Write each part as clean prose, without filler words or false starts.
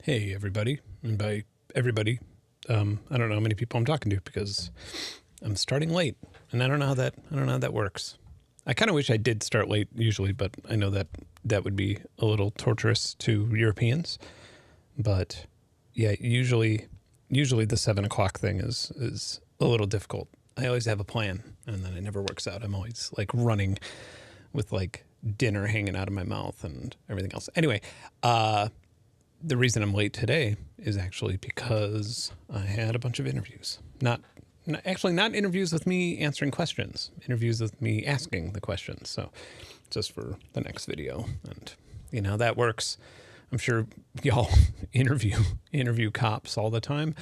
Hey everybody, and by everybody, I don't know how many people I'm talking to because I'm starting late, and I don't know how that works. I kind of wish I did start late usually, but I know that that would be a little torturous to Europeans. But yeah, usually the 7 o'clock thing is a little difficult. I always have a plan, and then it never works out. I'm always like running with like dinner hanging out of my mouth and everything else. Anyway, the reason I'm late today is actually because I had a bunch of interviews. Not interviews with me answering questions, interviews with me asking the questions. So just for the next video. And you know, that works. I'm sure y'all interview cops all the time.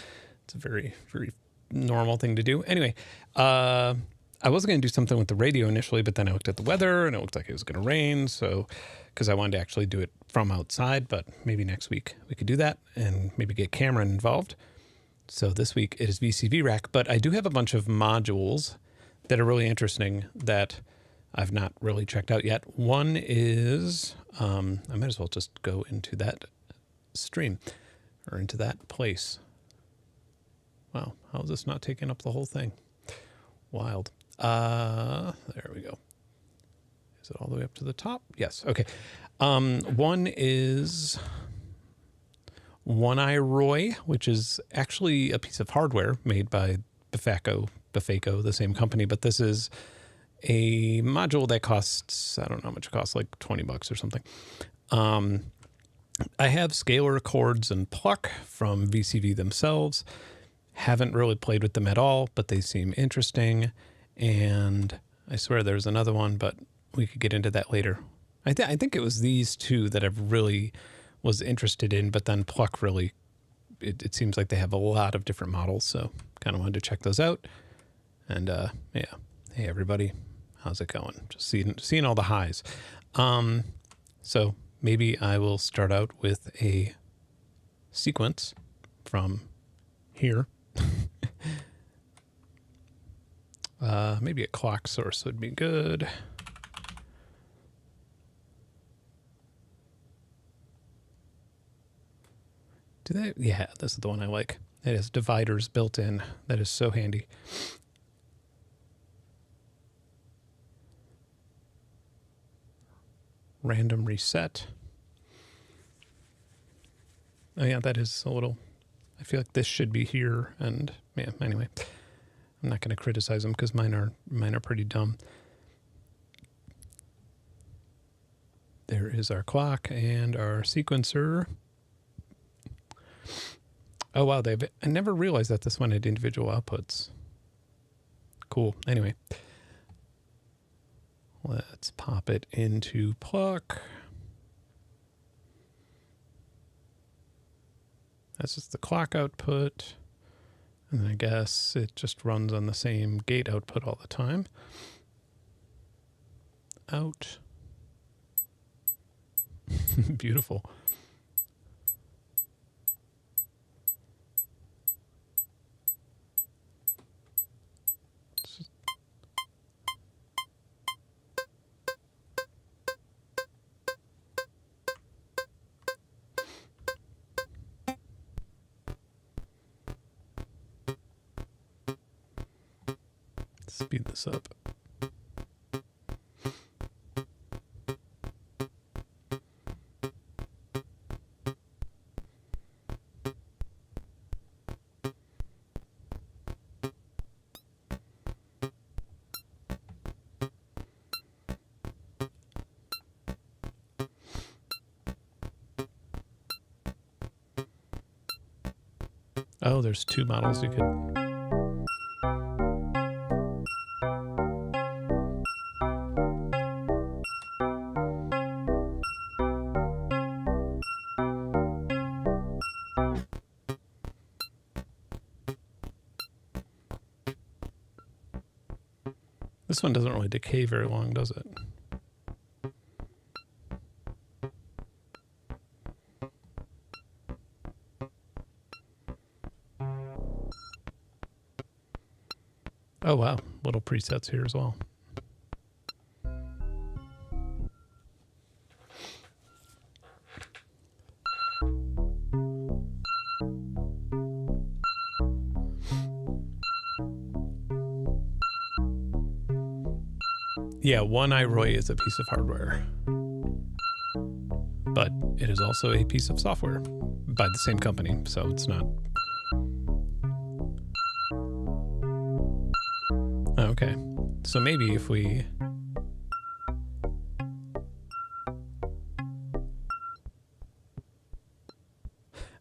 It's a very, very normal thing to do. Anyway, I was going to do something with the radio initially, but then I looked at the weather and it looked like it was going to rain. So, because I wanted to actually do it from outside, but maybe next week we could do that and maybe get Cameron involved. So this week it is VCV rack, but I do have a bunch of modules that are really interesting that I've not really checked out yet. One is, I might as well just go into that stream or into that place. Wow, how is this not taking up the whole thing? Wild. There we go. Is it all the way up to the top? Yes. Okay. One is OneIroi, which is actually a piece of hardware made by Befaco, the same company, but this is a module that costs, I don't know how much it costs, like $20 or something. I have scalar chords and pluck from VCV themselves. Haven't really played with them at all, but they seem interesting. And I swear there's another one, but we could get into that later. I think it was these two that I really was interested in, but then pluck really, it seems like they have a lot of different models. So kind of wanted to check those out. And yeah, hey everybody, how's it going? Just seeing all the highs. So maybe I will start out with a sequence from here. Maybe a clock source would be good. Do they? Yeah, this is the one I like. It has dividers built in. That is so handy. Random reset. Oh yeah, that is a little, I feel like this should be here. And yeah, anyway, I'm not going to criticize them because mine are pretty dumb. There is our clock and our sequencer. Oh wow, I never realized that this one had individual outputs. Cool. Anyway, let's pop it into pluck. That's just the clock output. And I guess it just runs on the same gate output all the time. Out. Beautiful. Speed this up. Oh, there's two models you could... This one doesn't really decay very long, does it? Oh, wow. Little presets here as well. Yeah, OneIroi is a piece of hardware, but it is also a piece of software by the same company, so it's not. Okay, so maybe if we...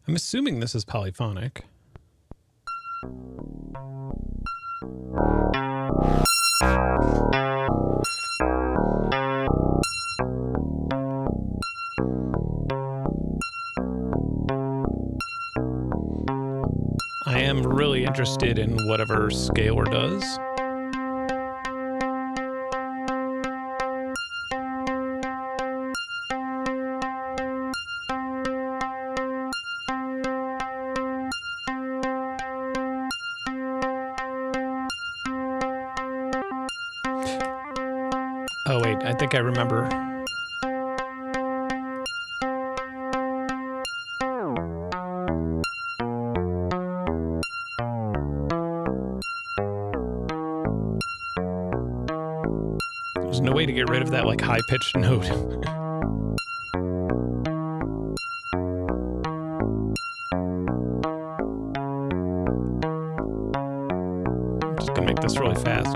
I'm assuming this is polyphonic. I am really interested in whatever scaler does. Oh wait, I think I remember. There's no way to get rid of that like high-pitched note. I'm just gonna make this really fast.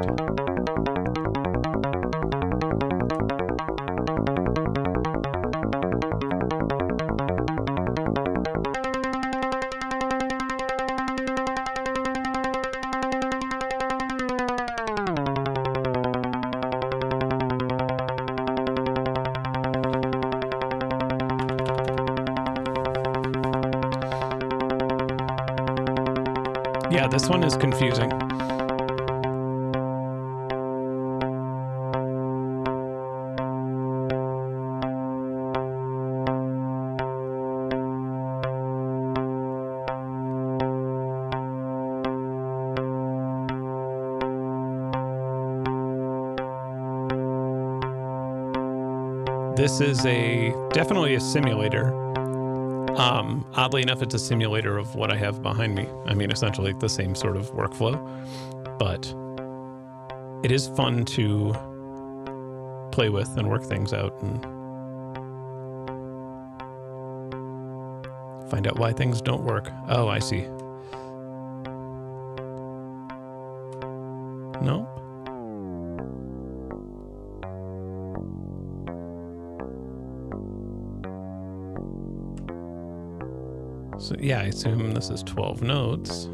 Yeah, this one is confusing. This is definitely a simulator. Oddly enough, it's a simulator of what I have behind me. I mean, essentially the same sort of workflow, but it is fun to play with and work things out and find out why things don't work. Oh, I see. No? So yeah, I assume this is 12 notes.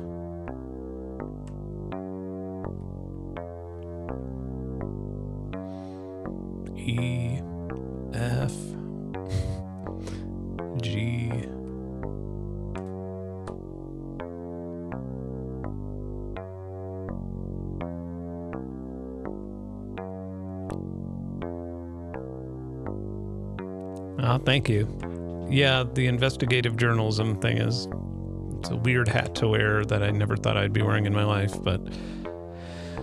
E, F, G. Oh, thank you. Yeah, the investigative journalism thing it's a weird hat to wear that I never thought I'd be wearing in my life, but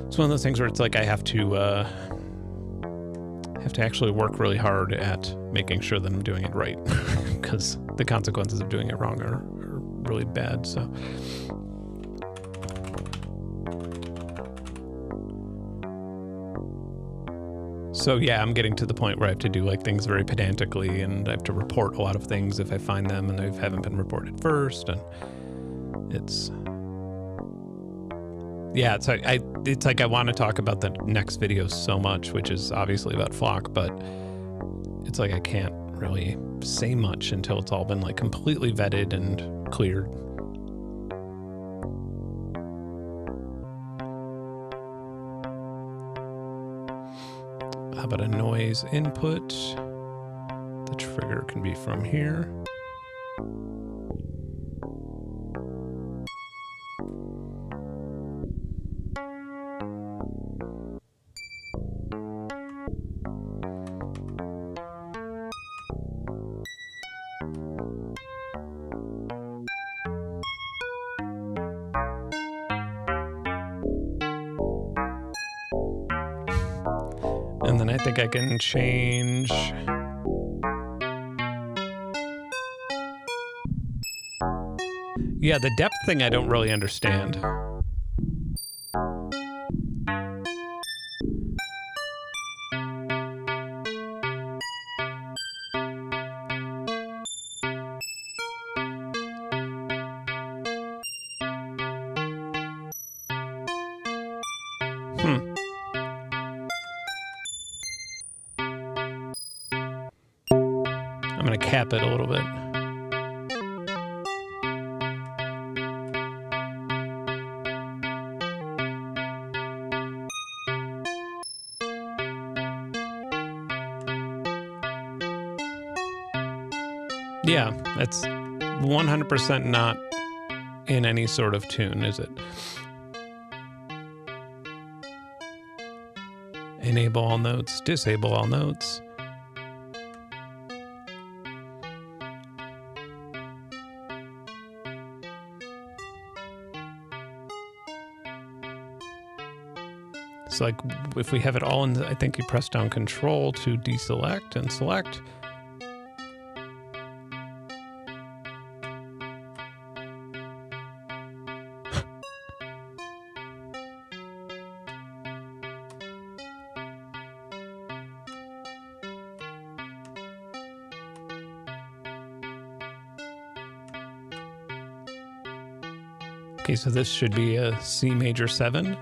it's one of those things where it's like I have to actually work really hard at making sure that I'm doing it right, because the consequences of doing it wrong are really bad. So yeah, I'm getting to the point where I have to do like things very pedantically, and I have to report a lot of things if I find them and they haven't been reported first, and it's like I want to talk about the next video so much, which is obviously about Flock, but it's like I can't really say much until it's all been like completely vetted and cleared. How about a noise input? The trigger can be from here. And then I think I can change. Yeah, the depth thing I don't really understand. I'm going to cap it a little bit. Yeah, that's 100% not in any sort of tune, is it? Enable all notes, disable all notes. So like if we have it all in, I think you press down Control to deselect and select. Okay, so this should be a C major 7.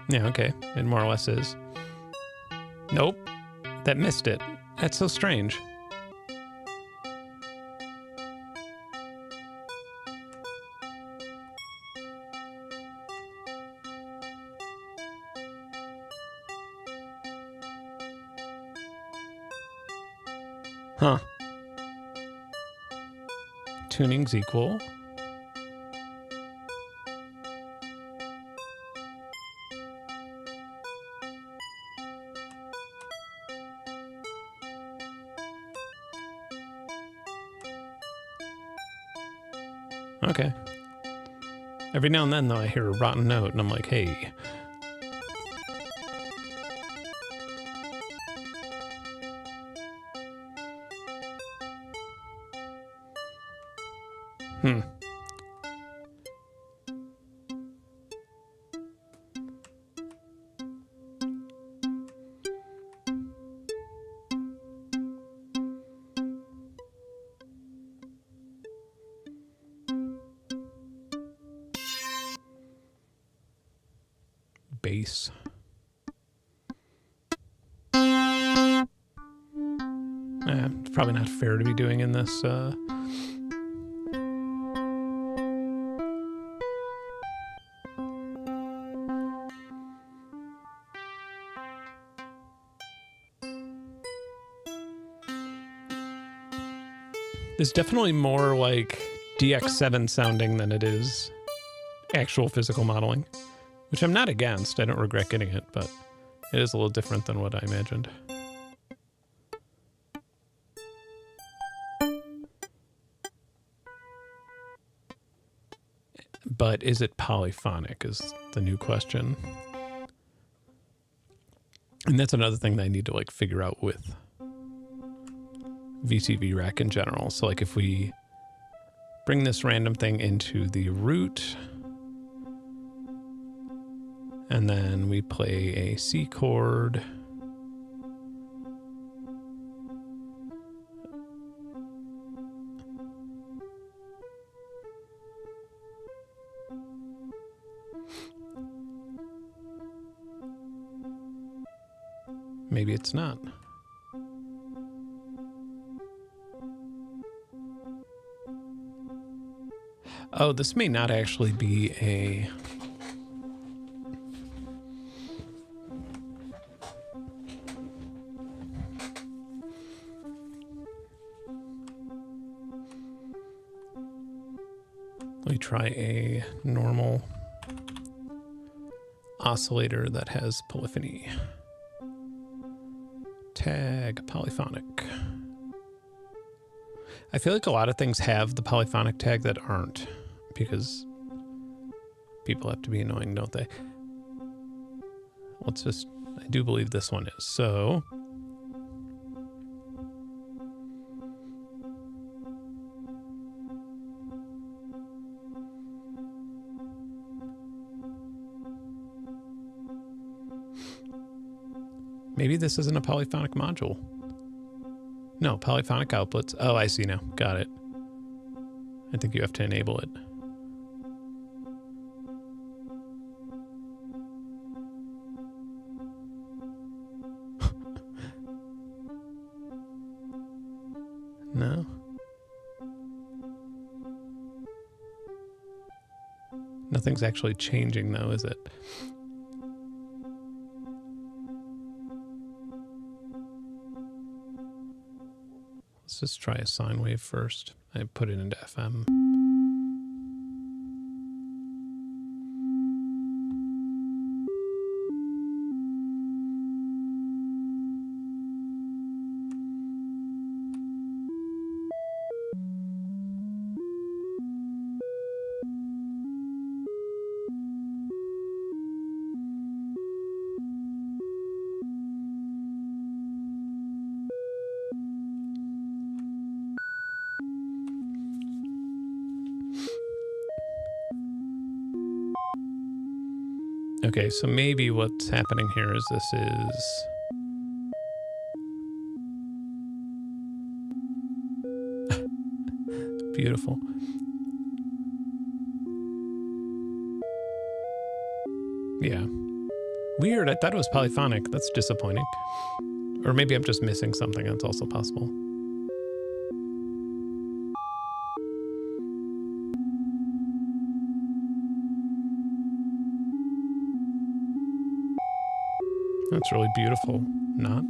Yeah, okay. It more or less is. Nope. That missed it. That's so strange. Huh. Tuning's equal. Okay. Every now and then, though, I hear a rotten note, and I'm like, hey. Bass. It's probably not fair to be doing in this. It's definitely more like DX7 sounding than it is actual physical modeling. Which I'm not against. I don't regret getting it, but it is a little different than what I imagined. But is it polyphonic is the new question. And that's another thing that I need to like figure out with VCV rack in general. So like if we bring this random thing into the root, and then we play a C chord. Maybe it's not. Oh, this may not actually be a... Let me try a normal oscillator that has polyphony. Tag polyphonic. I feel like a lot of things have the polyphonic tag that aren't, because people have to be annoying, don't they? Let's just I do believe this one is. So maybe this isn't a polyphonic module. No, polyphonic outputs. Oh, I see now. Got it. I think you have to enable it. No. Nothing's actually changing though, is it? Let's just try a sine wave first. I put it into FM. Okay, so maybe what's happening here is this is... beautiful. Yeah. Weird, I thought it was polyphonic. That's disappointing. Or maybe I'm just missing something. That's also possible. That's really beautiful. Not?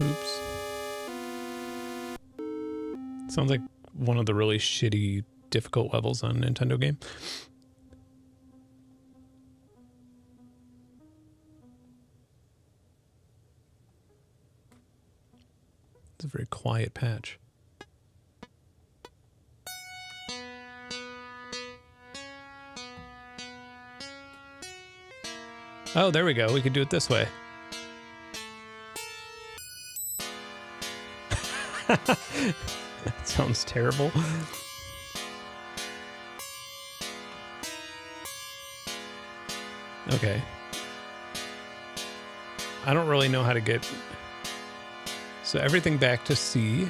Oops. Sounds like one of the really shitty difficult levels on a Nintendo game. It's a very quiet patch. Oh, there we go. We could do it this way. That sounds terrible. Okay. I don't really know how to get... So everything back to C.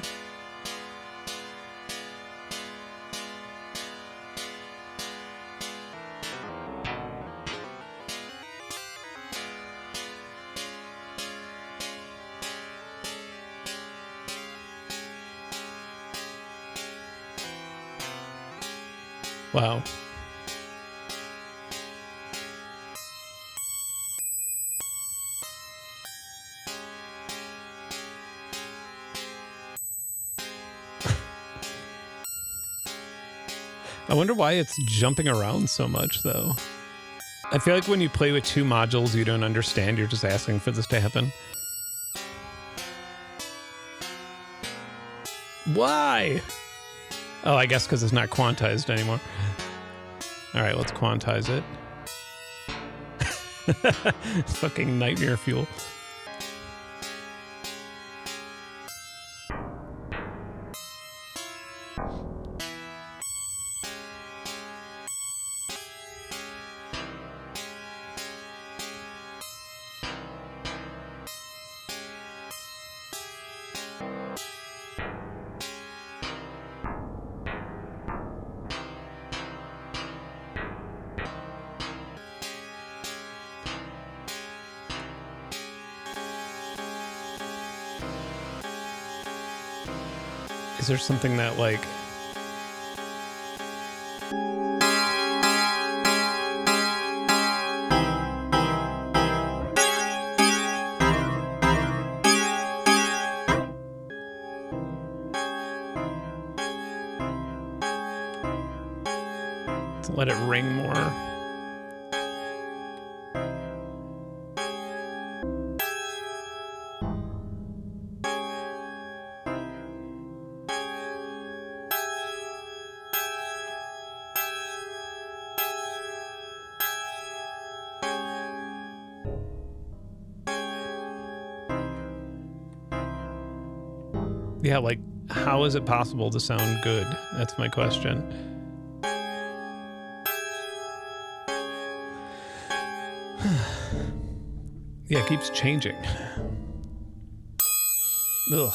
Wow. I wonder why it's jumping around so much, though. I feel like when you play with two modules you don't understand, you're just asking for this to happen. Why? Oh, I guess because it's not quantized anymore. All right, let's quantize it. Fucking nightmare fuel. Is there something that, like... let it ring more. Yeah, like, how is it possible to sound good? That's my question. Yeah, it keeps changing. Ugh.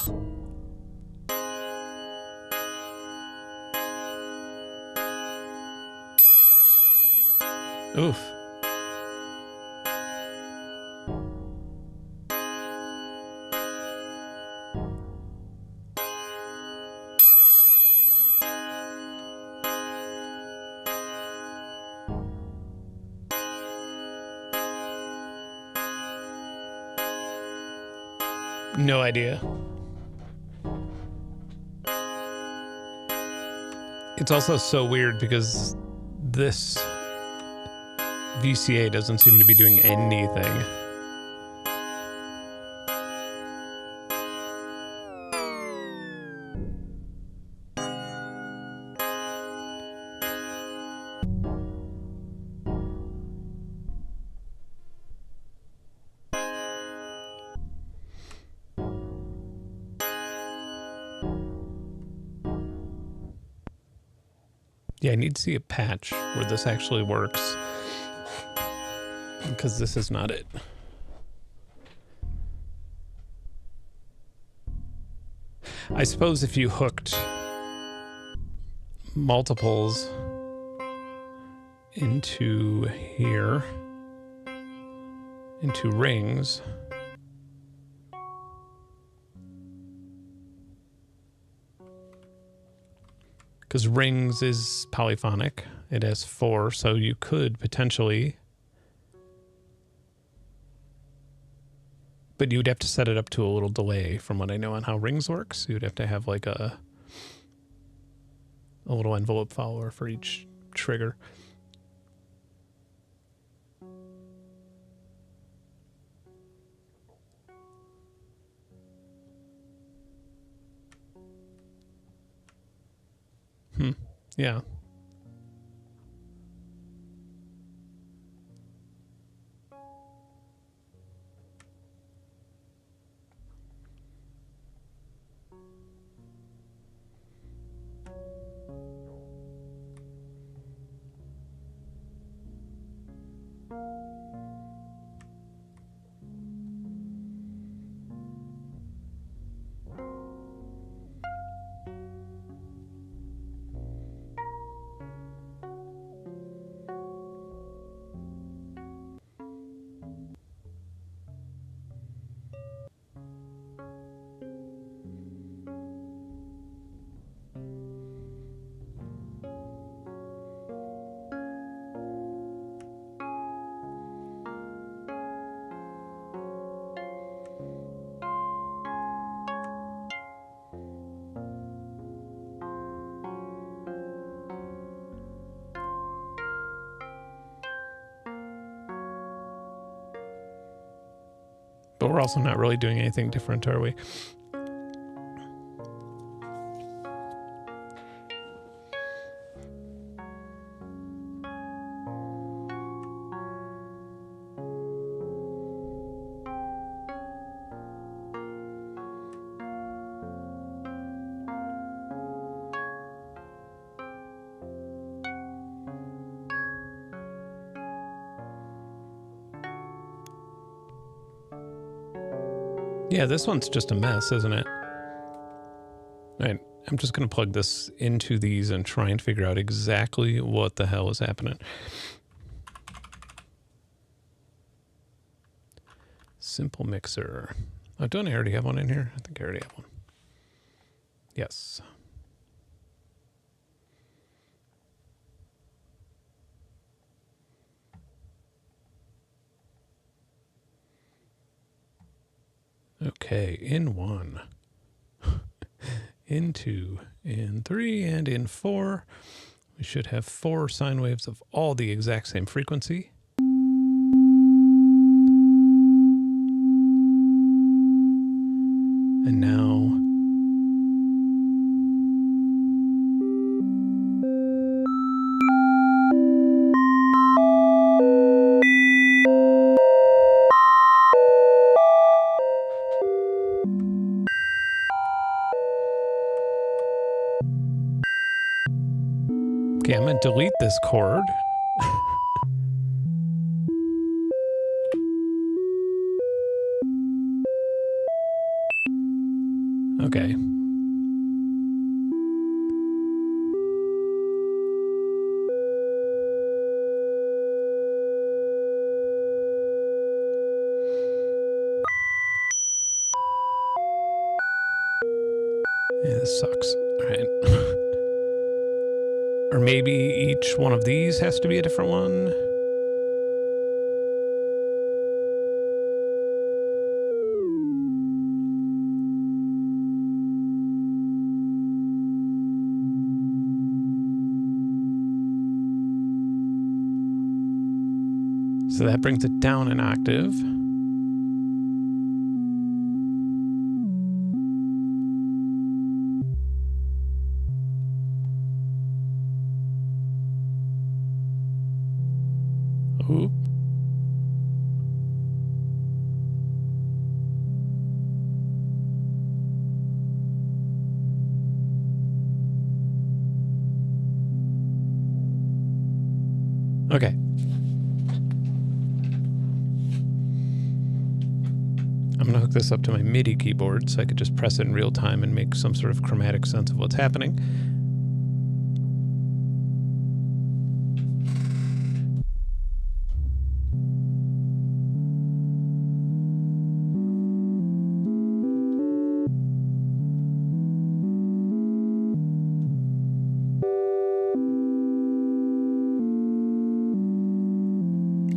Oof. No idea. It's also so weird because this VCA doesn't seem to be doing anything. Yeah, I need to see a patch where this actually works, because this is not it. I suppose if you hooked multiples into here, into rings, because rings is polyphonic, it has 4, so you could potentially, but you'd have to set it up to a little delay from what I know on how rings works. You'd have to have like a little envelope follower for each trigger. Yeah. But we're also not really doing anything different, are we? Yeah, this one's just a mess, isn't it? All right, I'm just going to plug this into these and try and figure out exactly what the hell is happening. Simple mixer. Oh, don't I already have one in here? I think I already have one. Yes. Okay, in 1, in 2, in 3, and in 4. We should have 4 sine waves of all the exact same frequency. And now okay, I'm going to delete this chord. Okay. Yeah, this sucks. All right. Or maybe each one of these has to be a different one. So that brings it down an octave. Ooh. Okay. I'm going to hook this up to my MIDI keyboard so I could just press it in real time and make some sort of chromatic sense of what's happening.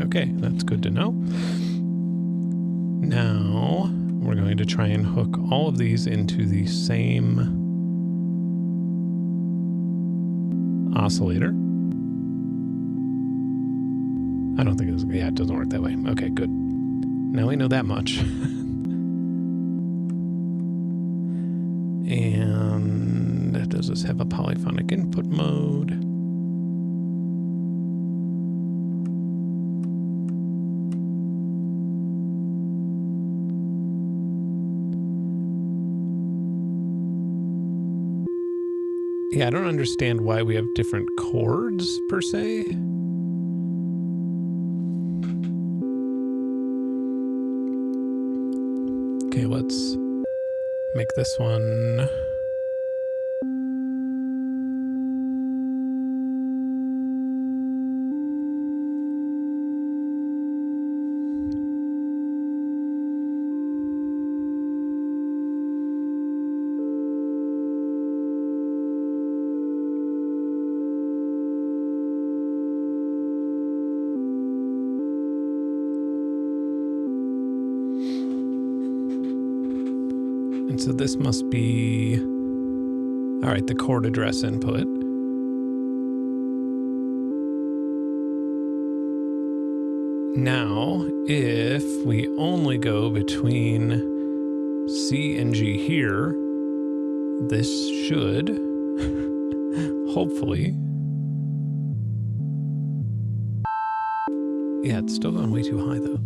Okay, that's good to know. Now we're going to try and hook all of these into the same oscillator. I don't think it doesn't work that way. Okay, good. Now we know that much. And does this have a polyphonic input mode? Yeah, I don't understand why we have different chords, per se. Okay, let's make this one. And so this must be, all right, the chord address input. Now, if we only go between C and G here, this should, hopefully, yeah, it's still going way too high though.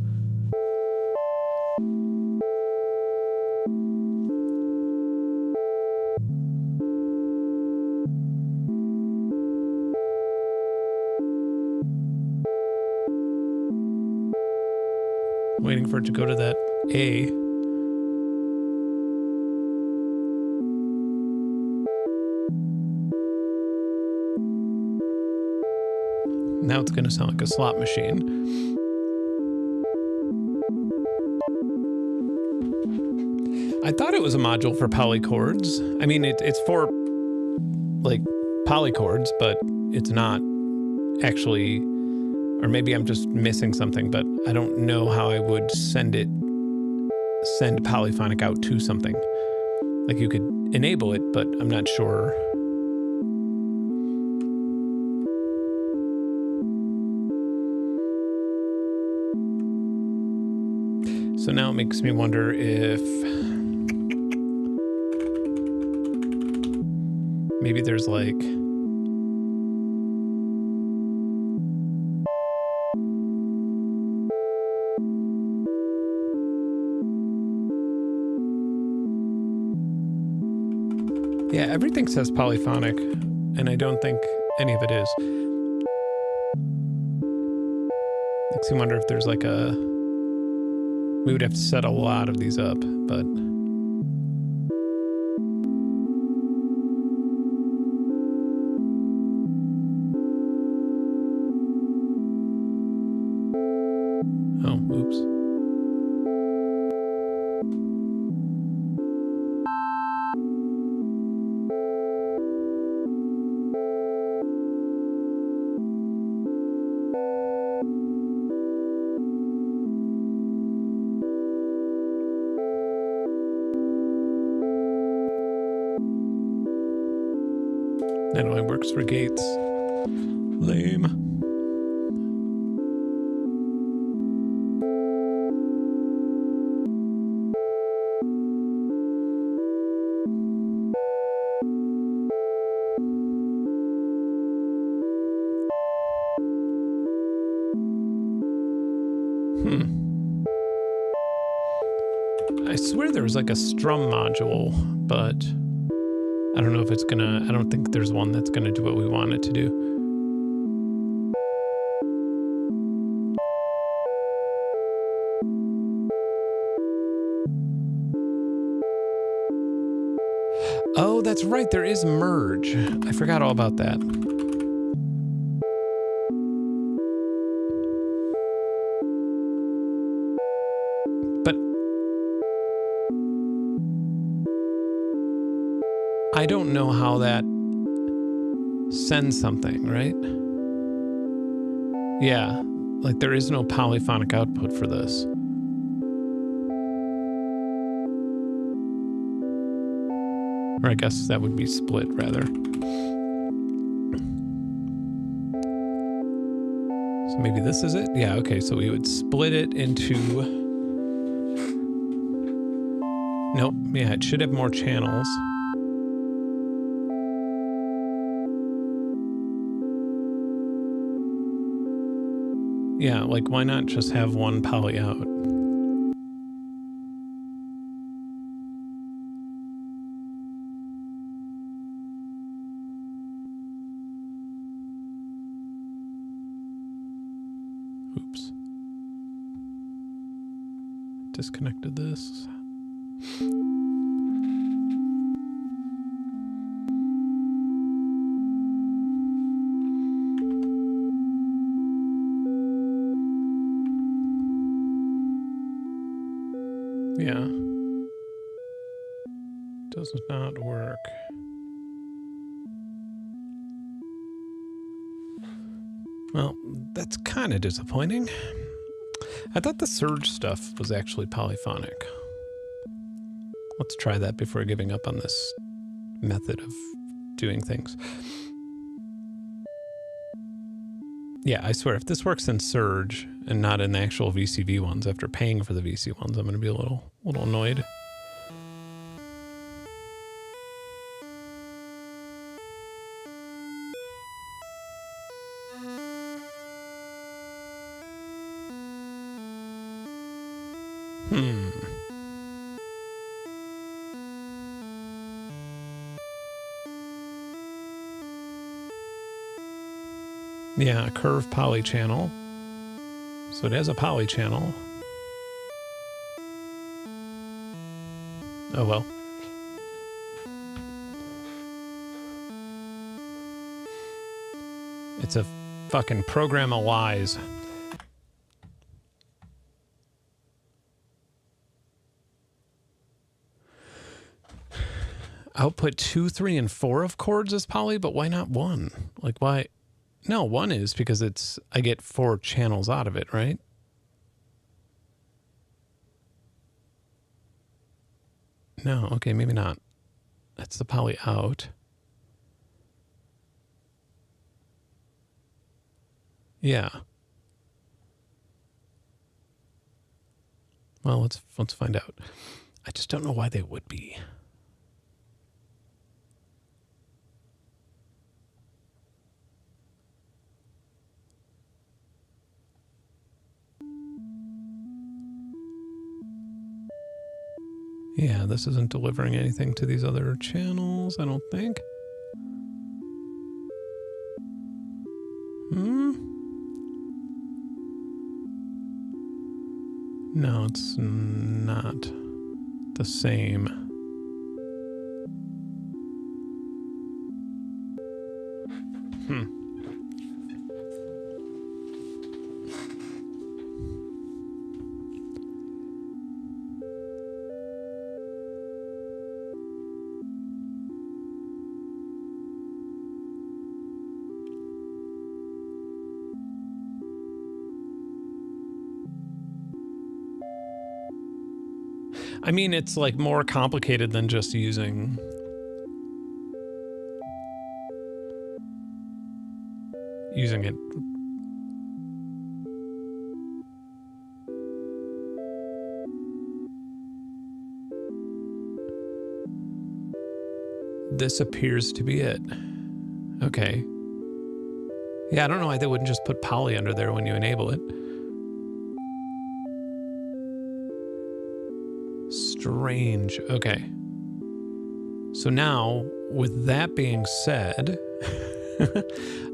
Waiting for it to go to that A. Now it's going to sound like a slot machine. I thought it was a module for polychords. I mean, it's for like polychords, but it's not actually, or maybe I'm just missing something, but I don't know how I would send polyphonic out to something. Like you could enable it, but I'm not sure. So now it makes me wonder if maybe there's like yeah, everything says polyphonic, and I don't think any of it is. Makes me wonder if there's like a... We would have to set a lot of these up, but... Oh, oops. That only works for gates. Lame. I swear there was like a strum module, but I don't know if it's gonna, I don't think there's one that's gonna do what we want it to do. Oh, that's right, there is merge. I forgot all about that. But I don't know how that sends something, right? Yeah, like there is no polyphonic output for this. Or I guess that would be split, rather. So maybe this is it? Yeah, okay, so we would split it into... Nope, yeah, it should have more channels. Yeah, like why not just have one poly out? Oops. Disconnected this. Yeah. Does not work. Well, that's kind of disappointing. I thought the surge stuff was actually polyphonic. Let's try that before giving up on this method of doing things. Yeah, I swear, if this works in surge and not in the actual VCV ones, after paying for the VC ones, I'm going to be a little annoyed. Yeah, a curve poly channel. So it has a poly channel. Oh well. It's a fucking program of lies. Output 2, 3, and 4 of chords is poly, but why not 1? Like why? No, 1 is because it's, I get 4 channels out of it, right? No, okay, maybe not. That's the poly out. Yeah. Well, let's find out. I just don't know why they would be. Yeah, this isn't delivering anything to these other channels, I don't think. No, it's not the same. I mean, it's like more complicated than just using it. This appears to be it. Okay. Yeah, I don't know why they wouldn't just put poly under there when you enable it. Strange. Okay. So now, with that being said,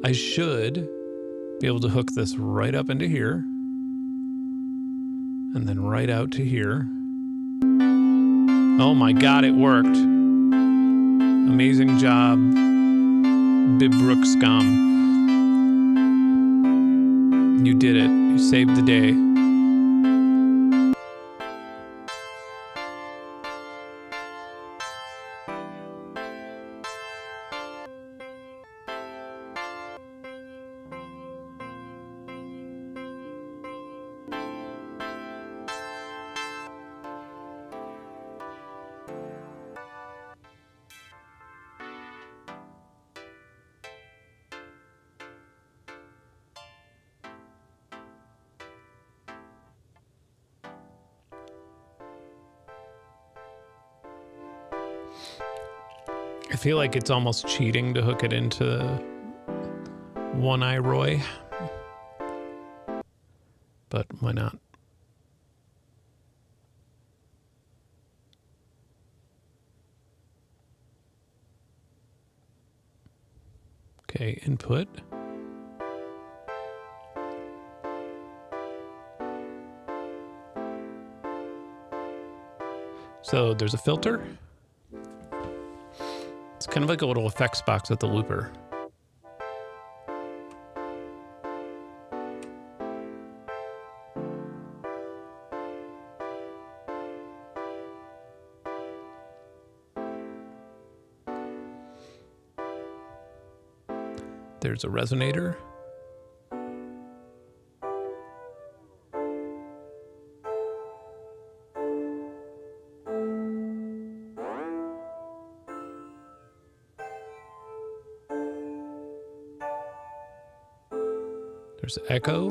I should be able to hook this right up into here and then right out to here. Oh my God, it worked. Amazing job, Bibrook Scum. You did it. You saved the day. I feel like it's almost cheating to hook it into OneIroi, but why not? Okay, input. So there's a filter. It's kind of like a little effects box with the looper. There's a resonator. There's echo.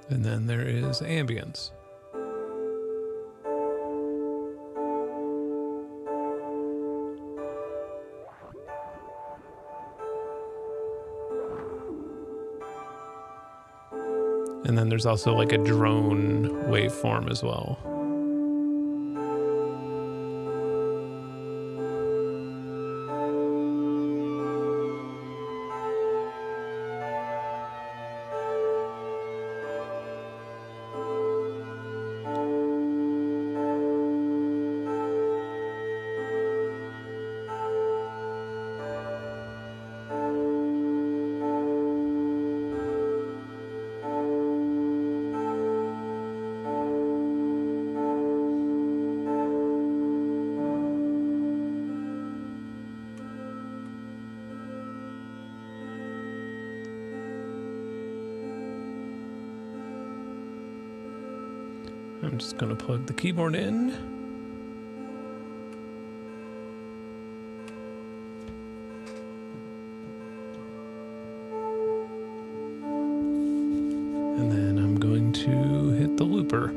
And then there is ambience. And then there's also like a drone waveform as well. I'm just going to plug the keyboard in. And then I'm going to hit the looper.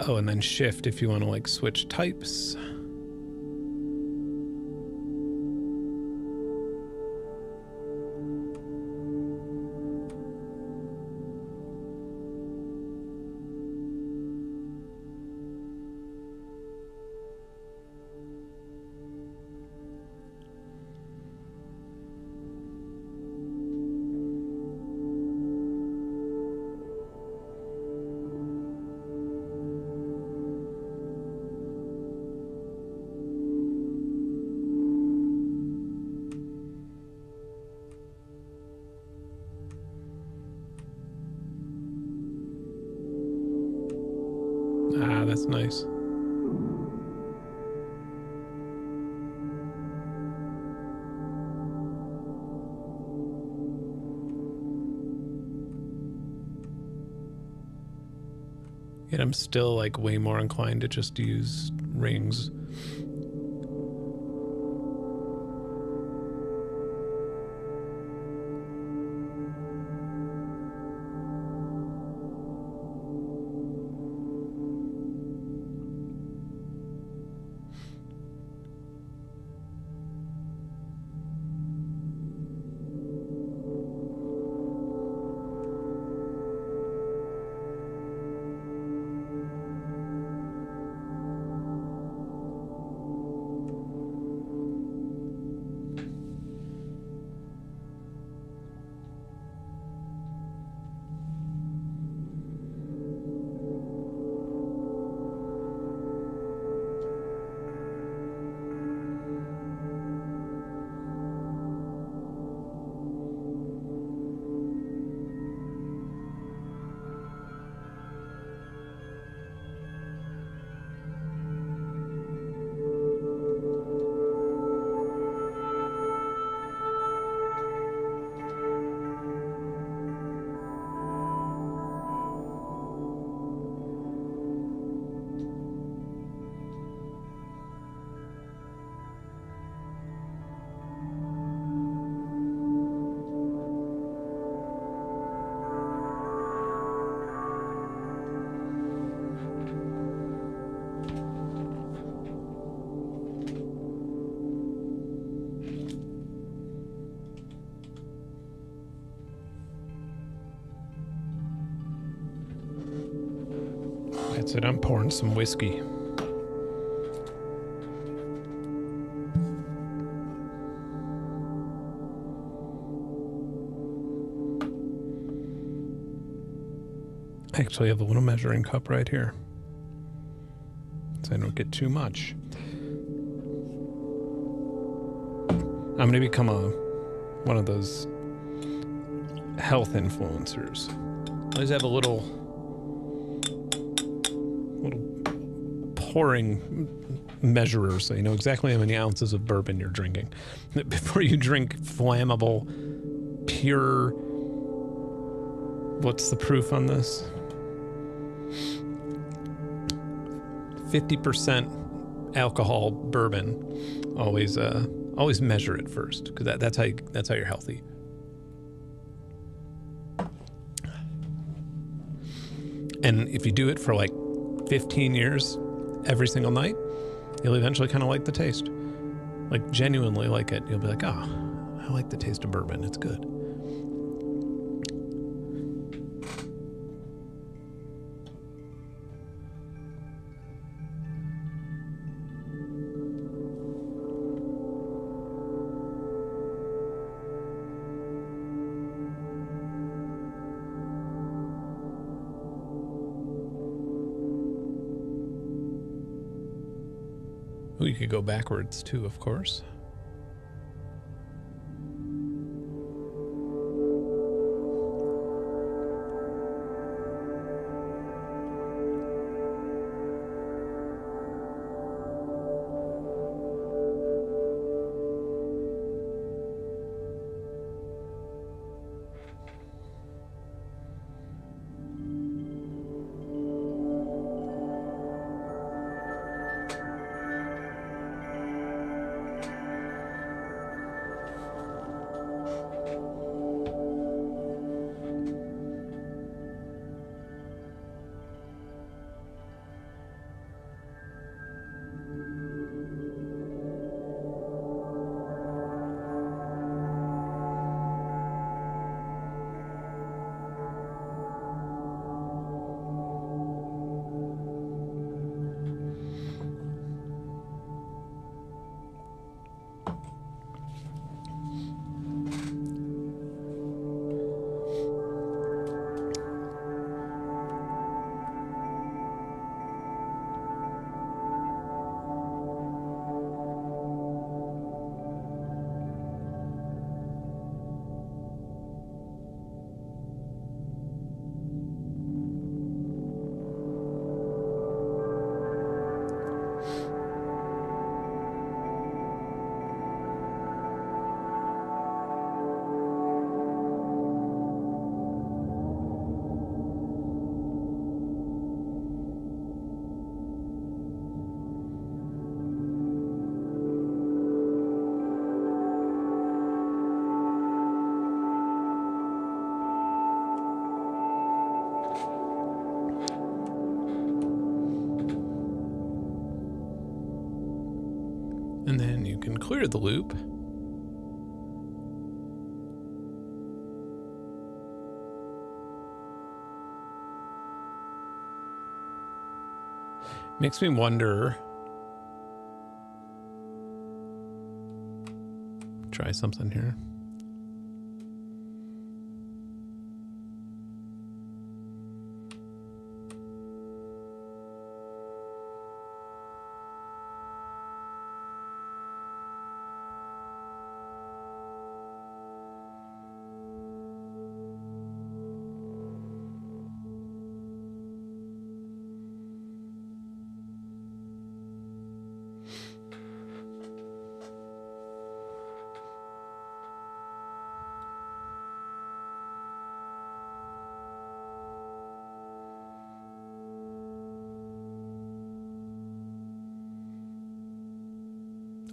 Oh, and then shift if you want to like switch types. Ah, that's nice. Yet I'm still like way more inclined to just use rings. That's it, I'm pouring some whiskey. I actually have a little measuring cup right here, so I don't get too much. I'm gonna become one of those health influencers always have a little pouring measurer, so you know exactly how many ounces of bourbon you're drinking before you drink flammable, pure. What's the proof on this? 50% alcohol bourbon. Always measure it first, because that's how you're healthy. And if you do it for like 15 years, every single night, you'll eventually kind of like the taste. Like genuinely like it. You'll be like, oh, I like the taste of bourbon. It's good. Ooh, you could go backwards too, of course. And then you can clear the loop. Makes me wonder. Try something here.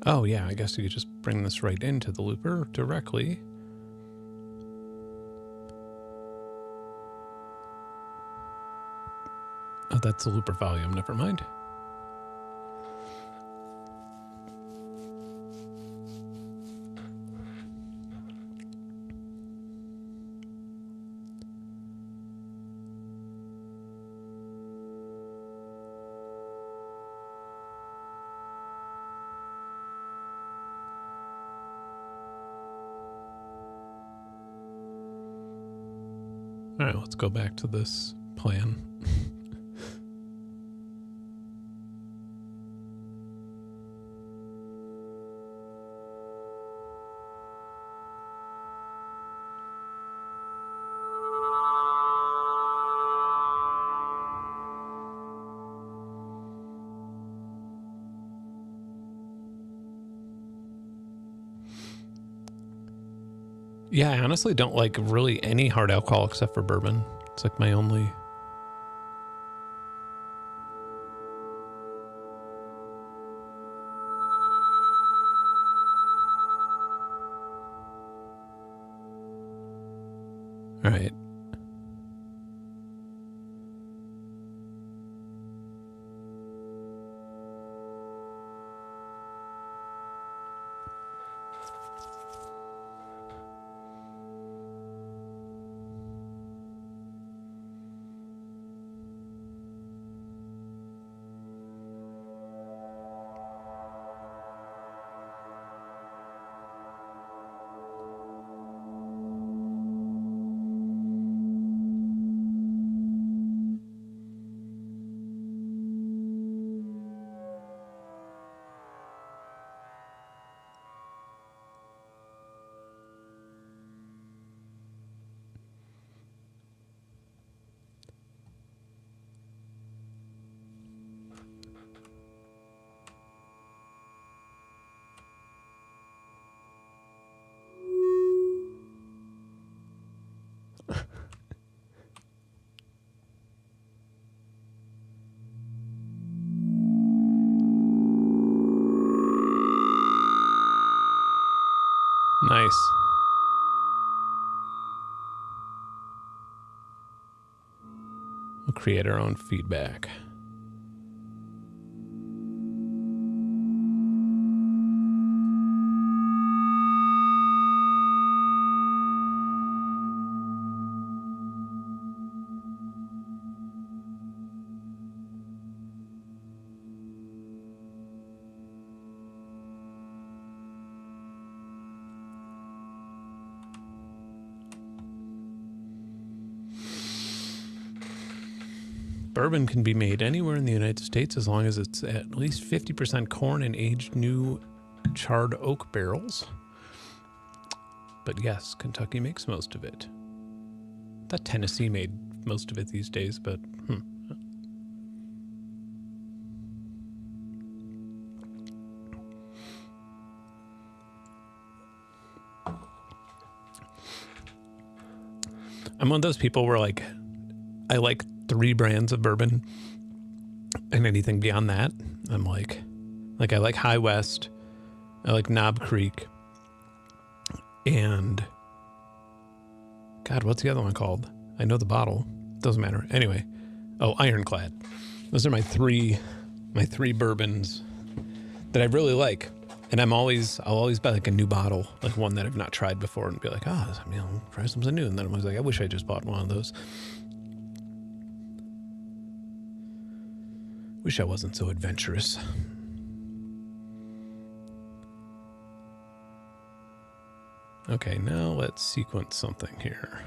Oh yeah, I guess you could just bring this right into the looper directly. Oh, that's the looper volume, never mind. All right, let's go back to this plan. Yeah, I honestly don't like really any hard alcohol except for bourbon. It's like my only... All right. Nice. We'll create our own feedback. Bourbon can be made anywhere in the United States as long as it's at least 50% corn and aged new charred oak barrels. But yes, Kentucky makes most of it. I thought Tennessee made most of it these days, but I'm one of those people where like I like 3 brands of bourbon, and anything beyond that, I'm like I like High West, I like Knob Creek, and God, what's the other one called? I know the bottle. Doesn't matter. Anyway, Ironclad. Those are my three bourbons that I really like, and I'll always buy like a new bottle, like one that I've not tried before, and be like, I'll try something new. And then I was like, I wish I just bought one of those. Wish I wasn't so adventurous. Okay, now let's sequence something here.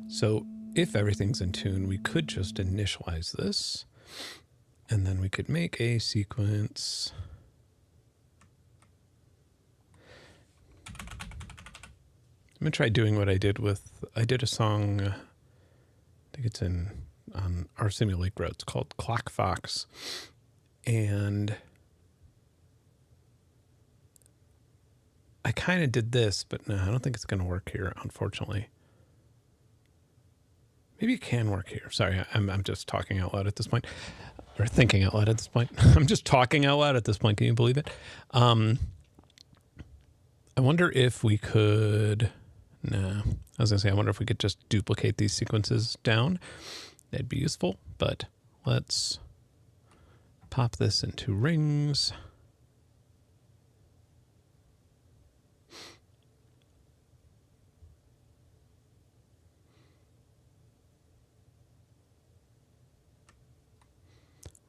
So if everything's in tune, we could just initialize this, and then we could make a sequence. I'm gonna try doing what I did a song, I think it's on our Simulate Grow. It's called Clock Fox. And I kind of did this, but no, I don't think it's going to work here, unfortunately. Maybe it can work here. Sorry, I'm just talking out loud at this point. Or thinking out loud at this point. I'm just talking out loud at this point. Can you believe it? I wonder if we could... Nah, I was going to say, I wonder if we could just duplicate these sequences down. That'd be useful, but let's pop this into rings.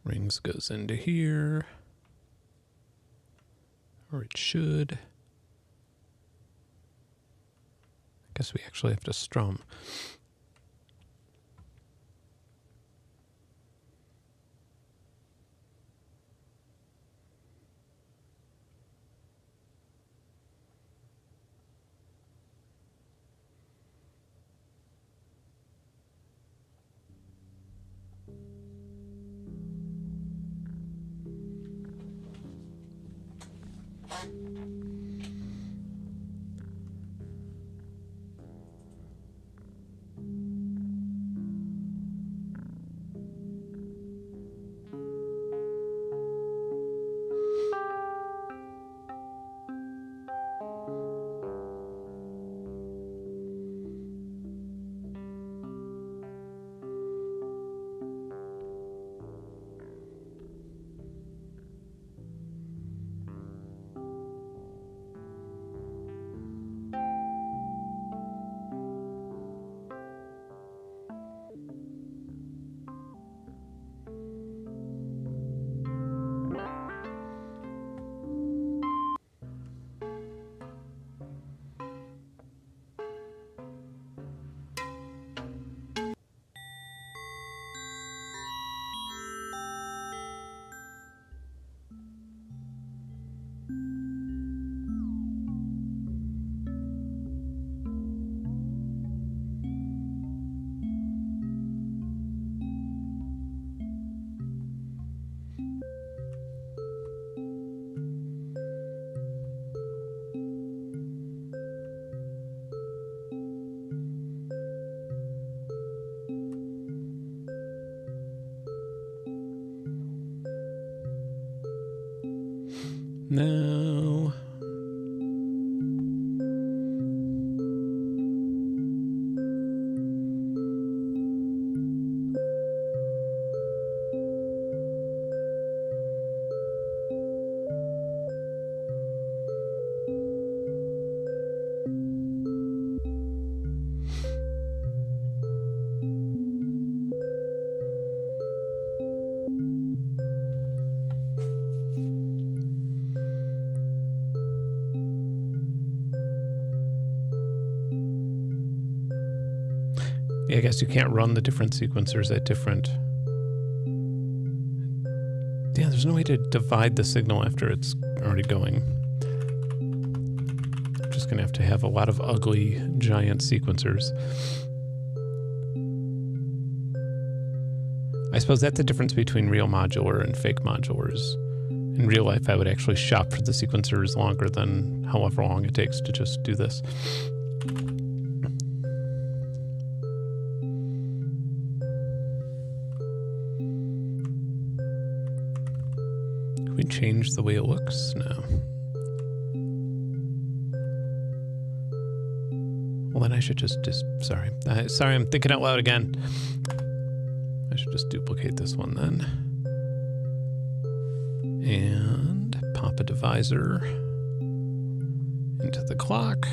Rings goes into here, or it should. I guess we actually have to strum. No. Yeah, I guess you can't run the different sequencers at different... Yeah, there's no way to divide the signal after it's already going. I'm just going to have a lot of ugly, giant sequencers. I suppose that's the difference between real modular and fake modulars. In real life, I would actually shop for the sequencers longer than however long it takes to just do this. Can we change the way it looks? No. Well, then I should just sorry, I'm thinking out loud again. I should just duplicate this one then. And pop a divisor into the clock.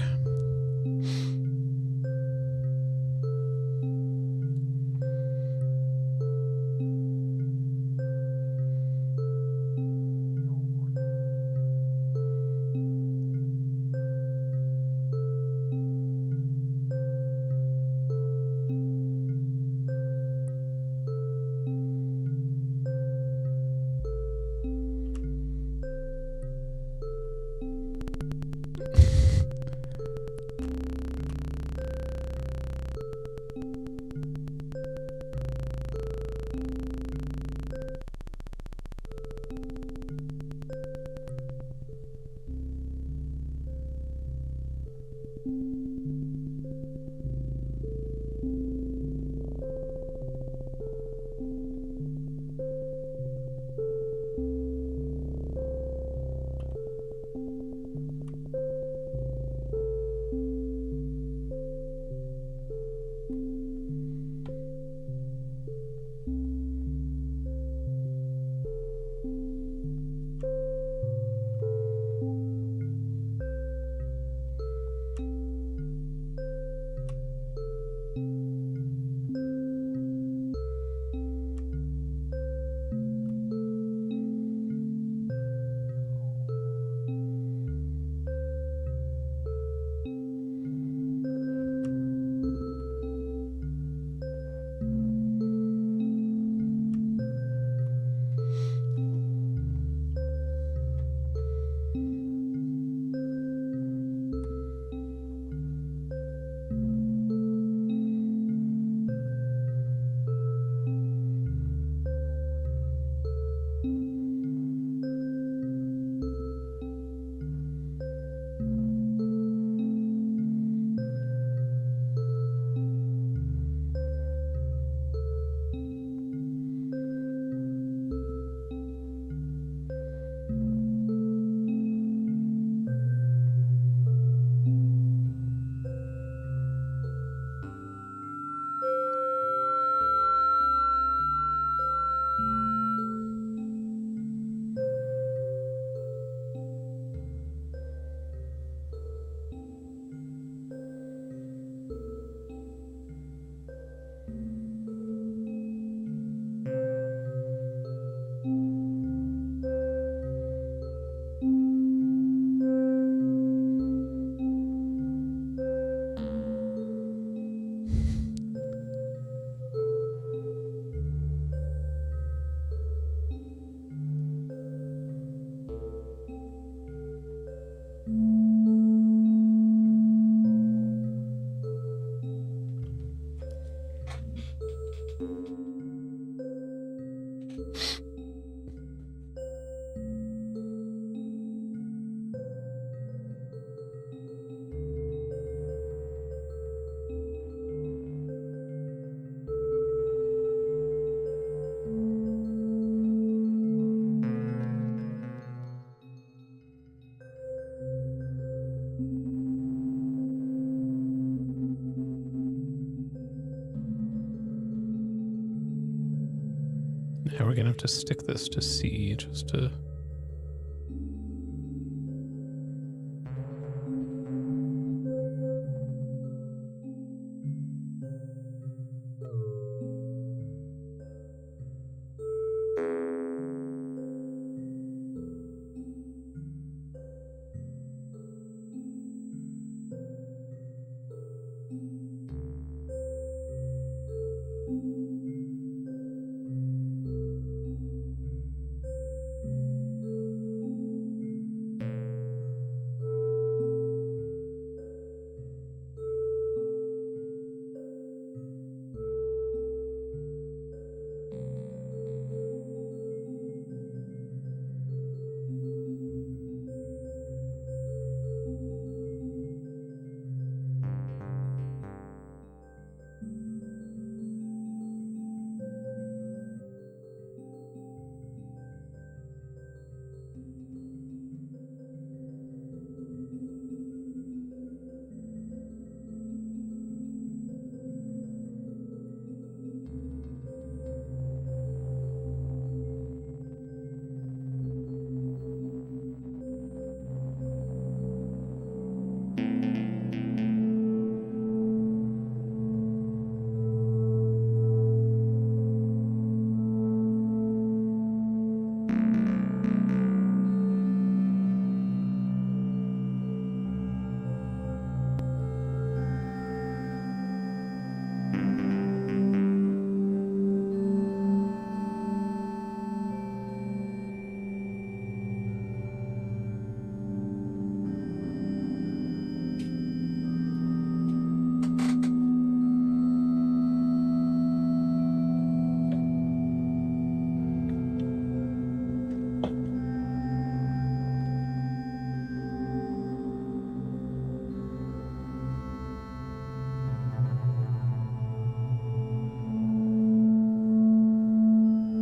Now we're gonna have to stick this to C just to...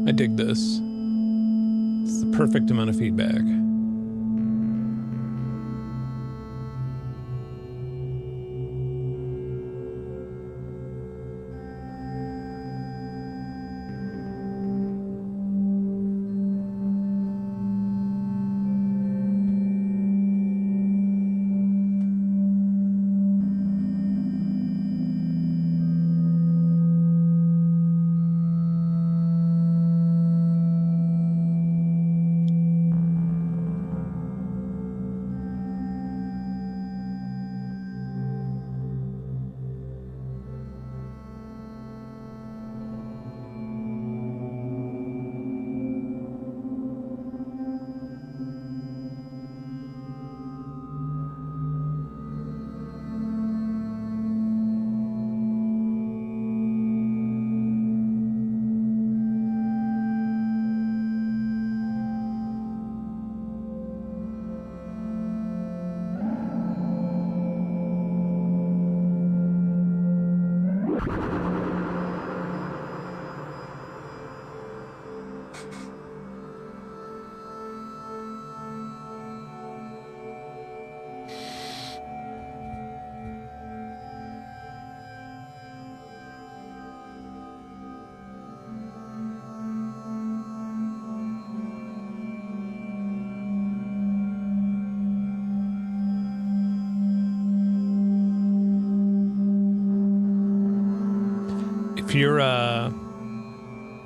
I dig this. It's the perfect amount of feedback.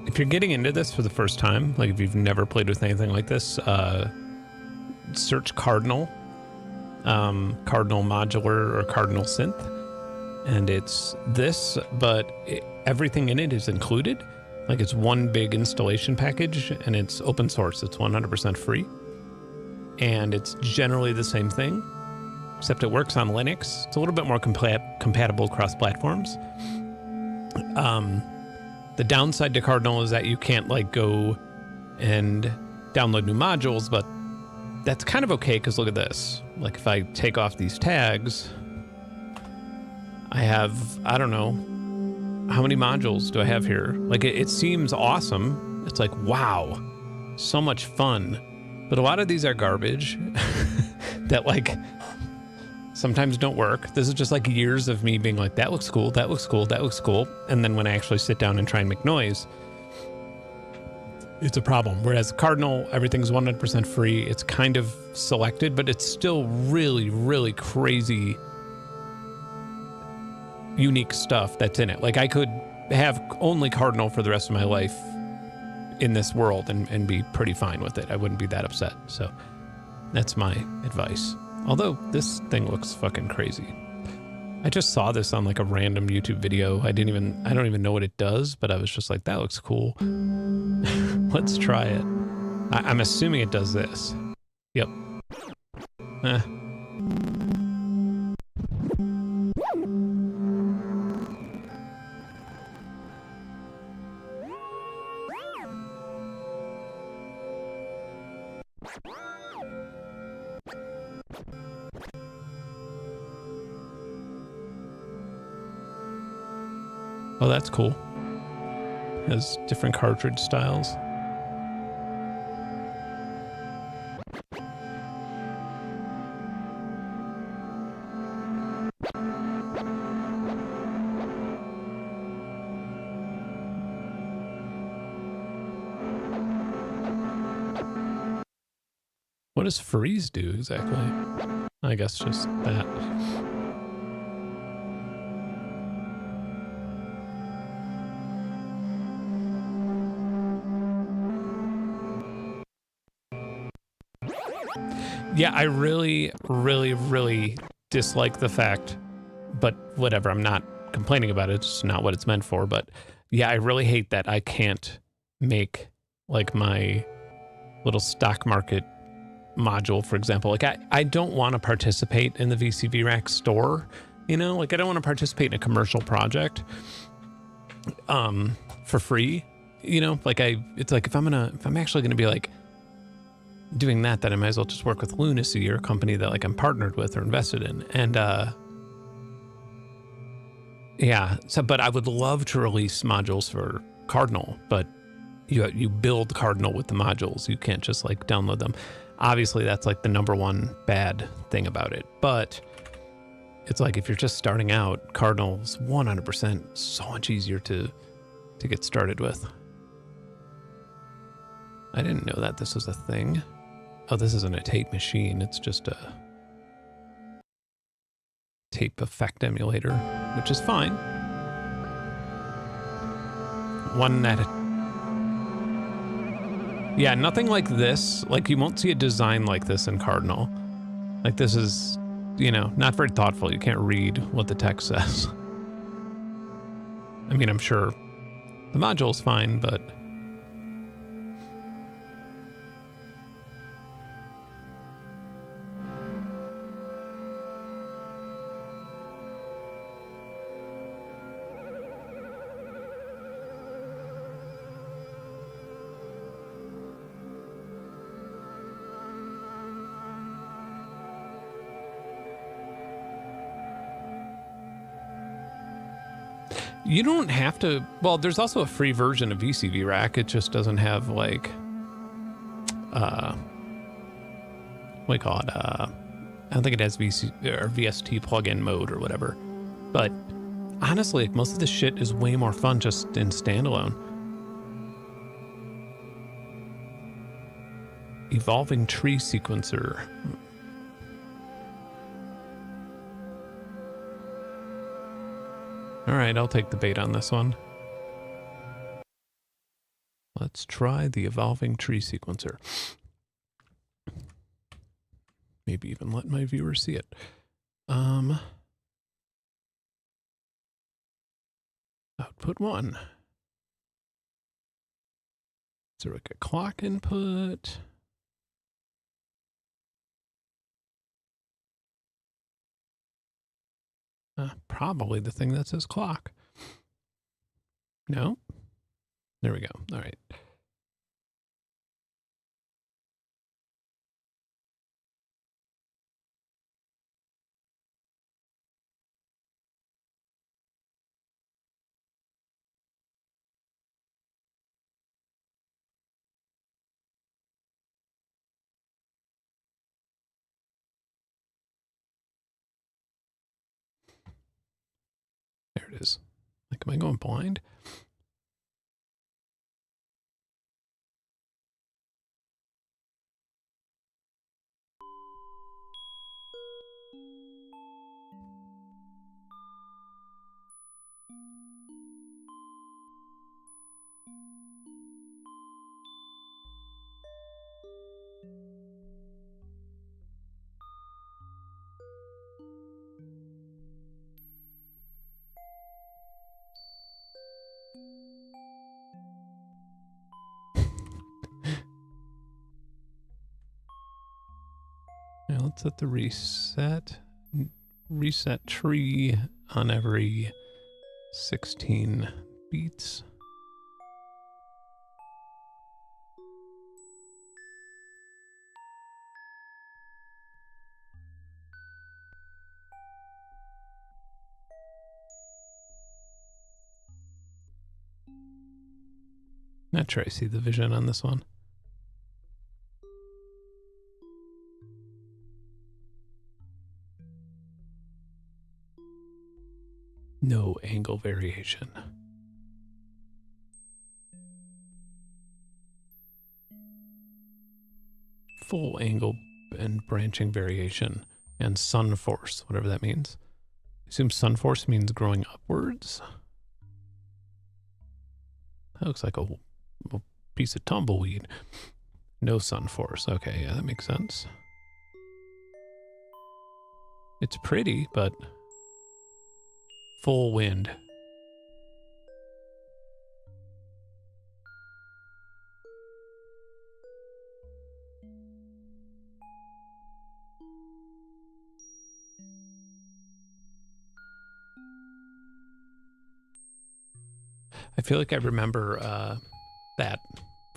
If you're getting into this for the first time, like if you've never played with anything like this, search Cardinal, Cardinal Modular or Cardinal Synth, and it's this, but everything in it is included. Like it's one big installation package, and it's open source. It's 100% free, and it's generally the same thing, except it works on Linux. It's a little bit more compatible across platforms. The downside to Cardinal is that you can't like go and download new modules, but that's kind of okay because look at this. Like if I take off these tags, I have, I don't know, how many modules do I have here? Like it seems awesome. It's like, wow, so much fun. But a lot of these are garbage that like sometimes don't work. This is just like years of me being like, that looks cool, that looks cool, that looks cool. And then when I actually sit down and try and make noise, it's a problem. Whereas Cardinal, everything's 100% free. It's kind of selected, but it's still really, really crazy, unique stuff that's in it. Like I could have only Cardinal for the rest of my life in this world and be pretty fine with it. I wouldn't be that upset. So that's my advice. Although this thing looks fucking crazy. I just saw this on like a random YouTube video. I don't even know what it does, but I was just like, that looks cool. Let's try it. I'm assuming it does this. Yep. Oh, that's cool. Has different cartridge styles. What does freeze do exactly? I guess just that. Yeah, I really, really, really dislike the fact, but whatever, I'm not complaining about it. It's just not what it's meant for. But yeah, I really hate that I can't make like my little stock market module, for example. Like I don't want to participate in the VCV Rack store, you know, like I don't want to participate in a commercial project for free, you know, like it's like if I'm actually gonna be like doing that, then I might as well just work with Lunacy or a company that like I'm partnered with or invested in. And yeah, so but I would love to release modules for Cardinal, but you build Cardinal with the modules. You can't just like download them. Obviously that's like the #1 bad thing about it, but it's like if you're just starting out, Cardinal's 100% so much easier to get started with. I didn't know that this was a thing. Oh, this isn't a tape machine. It's just a tape effect emulator, which is fine. One that... Yeah, nothing like this. Like, you won't see a design like this in Cardinal. Like, this is, you know, not very thoughtful. You can't read what the text says. I mean, I'm sure the module's fine, but... You don't have to... Well, there's also a free version of VCV Rack. It just doesn't have, like... what do you call it? I don't think it has VST plugin mode or whatever. But honestly, like, most of this shit is way more fun just in standalone. Evolving tree sequencer. All right, I'll take the bait on this one. Let's try the evolving tree sequencer. Maybe even let my viewers see it. Output 1. Is there like a clock input? Probably the thing that says clock. No? There we go. All right. There it is. Like, am I going blind? Now let's set the reset tree on every 16 beats. Not sure I see the vision on this one. No angle variation. Full angle and branching variation and sun force, whatever that means. I assume sun force means growing upwards. That looks like a piece of tumbleweed. No sun force. Okay, yeah, that makes sense. It's pretty, but full wind. I feel like I remember that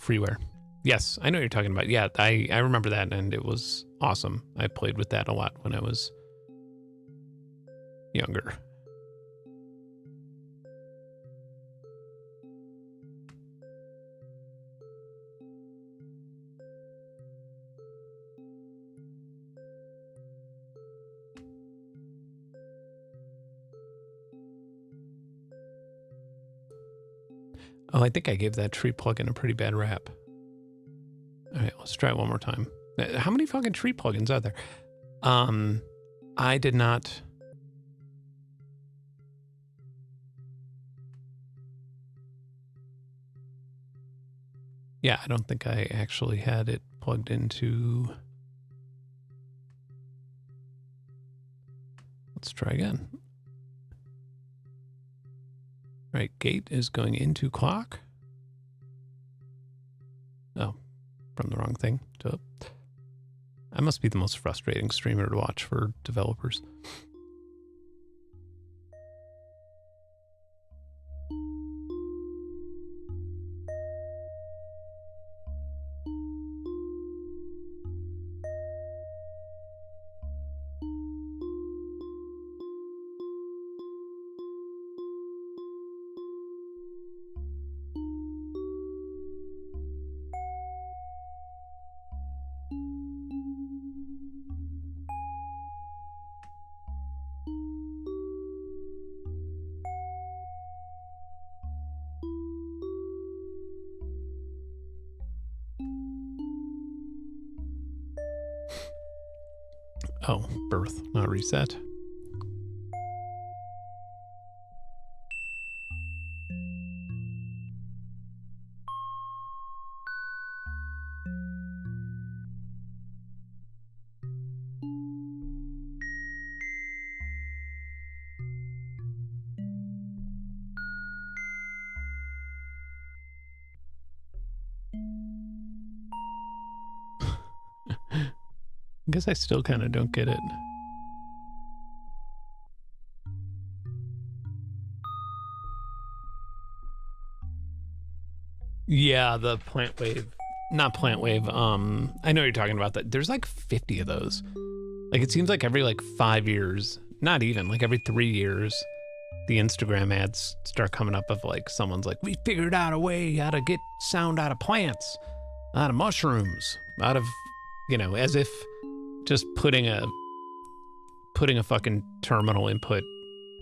freeware. Yes, I know what you're talking about. Yeah, I remember that, and it was awesome. I played with that a lot when I was younger. Oh, I think I gave that tree plugin a pretty bad rap. All right, let's try it one more time. How many fucking tree plugins are there? I did not. Yeah, I don't think I actually had it plugged into. Let's try again. All right, gate is going into clock. Oh, from the wrong thing. I must be the most frustrating streamer to watch for developers. Oh, birth, not reset. I guess I still kind of don't get it. Yeah, the plant wave, not plant wave. I know what you're talking about. That there's like 50 of those. Like it seems like every like 5 years, not even like every 3 years, the Instagram ads start coming up of like someone's like, we figured out a way how to get sound out of plants, out of mushrooms, out of, you know, as if just putting a fucking terminal input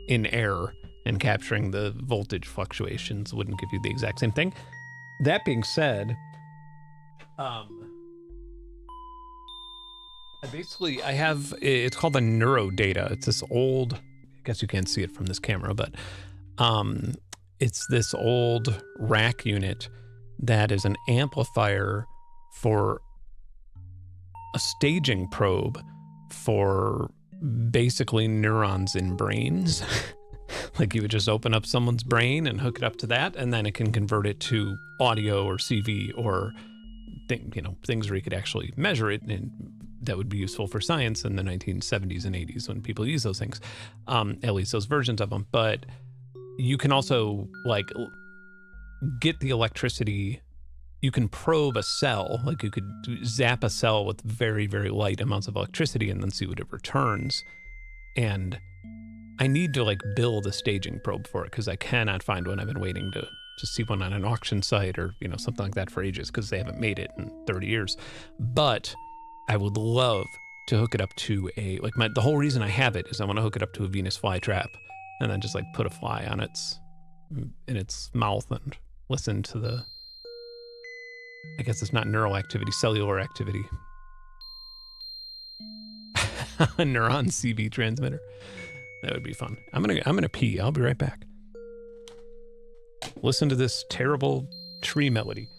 in air and capturing the voltage fluctuations wouldn't give you the exact same thing. That being said, I have, it's called the NeuroData. It's this old, I guess you can't see it from this camera, but it's this old rack unit that is an amplifier for a staging probe for basically neurons in brains. Like you would just open up someone's brain and hook it up to that, and then it can convert it to audio or CV or things where you could actually measure it, and that would be useful for science in the 1970s and 80s when people use those things, at least those versions of them. But you can also like get the electricity. You can probe a cell, like you could zap a cell with very, very light amounts of electricity and then see what it returns. And I need to like build a staging probe for it because I cannot find one. I've been waiting to see one on an auction site or, something like that for ages because they haven't made it in 30 years. But I would love to hook it up to the whole reason I have it is I want to hook it up to a Venus flytrap and then just like put a fly on in its mouth and listen to the, I guess it's not neural activity, cellular activity. A neuron CB transmitter. That would be fun. I'm gonna pee. I'll be right back. Listen to this terrible tree melody.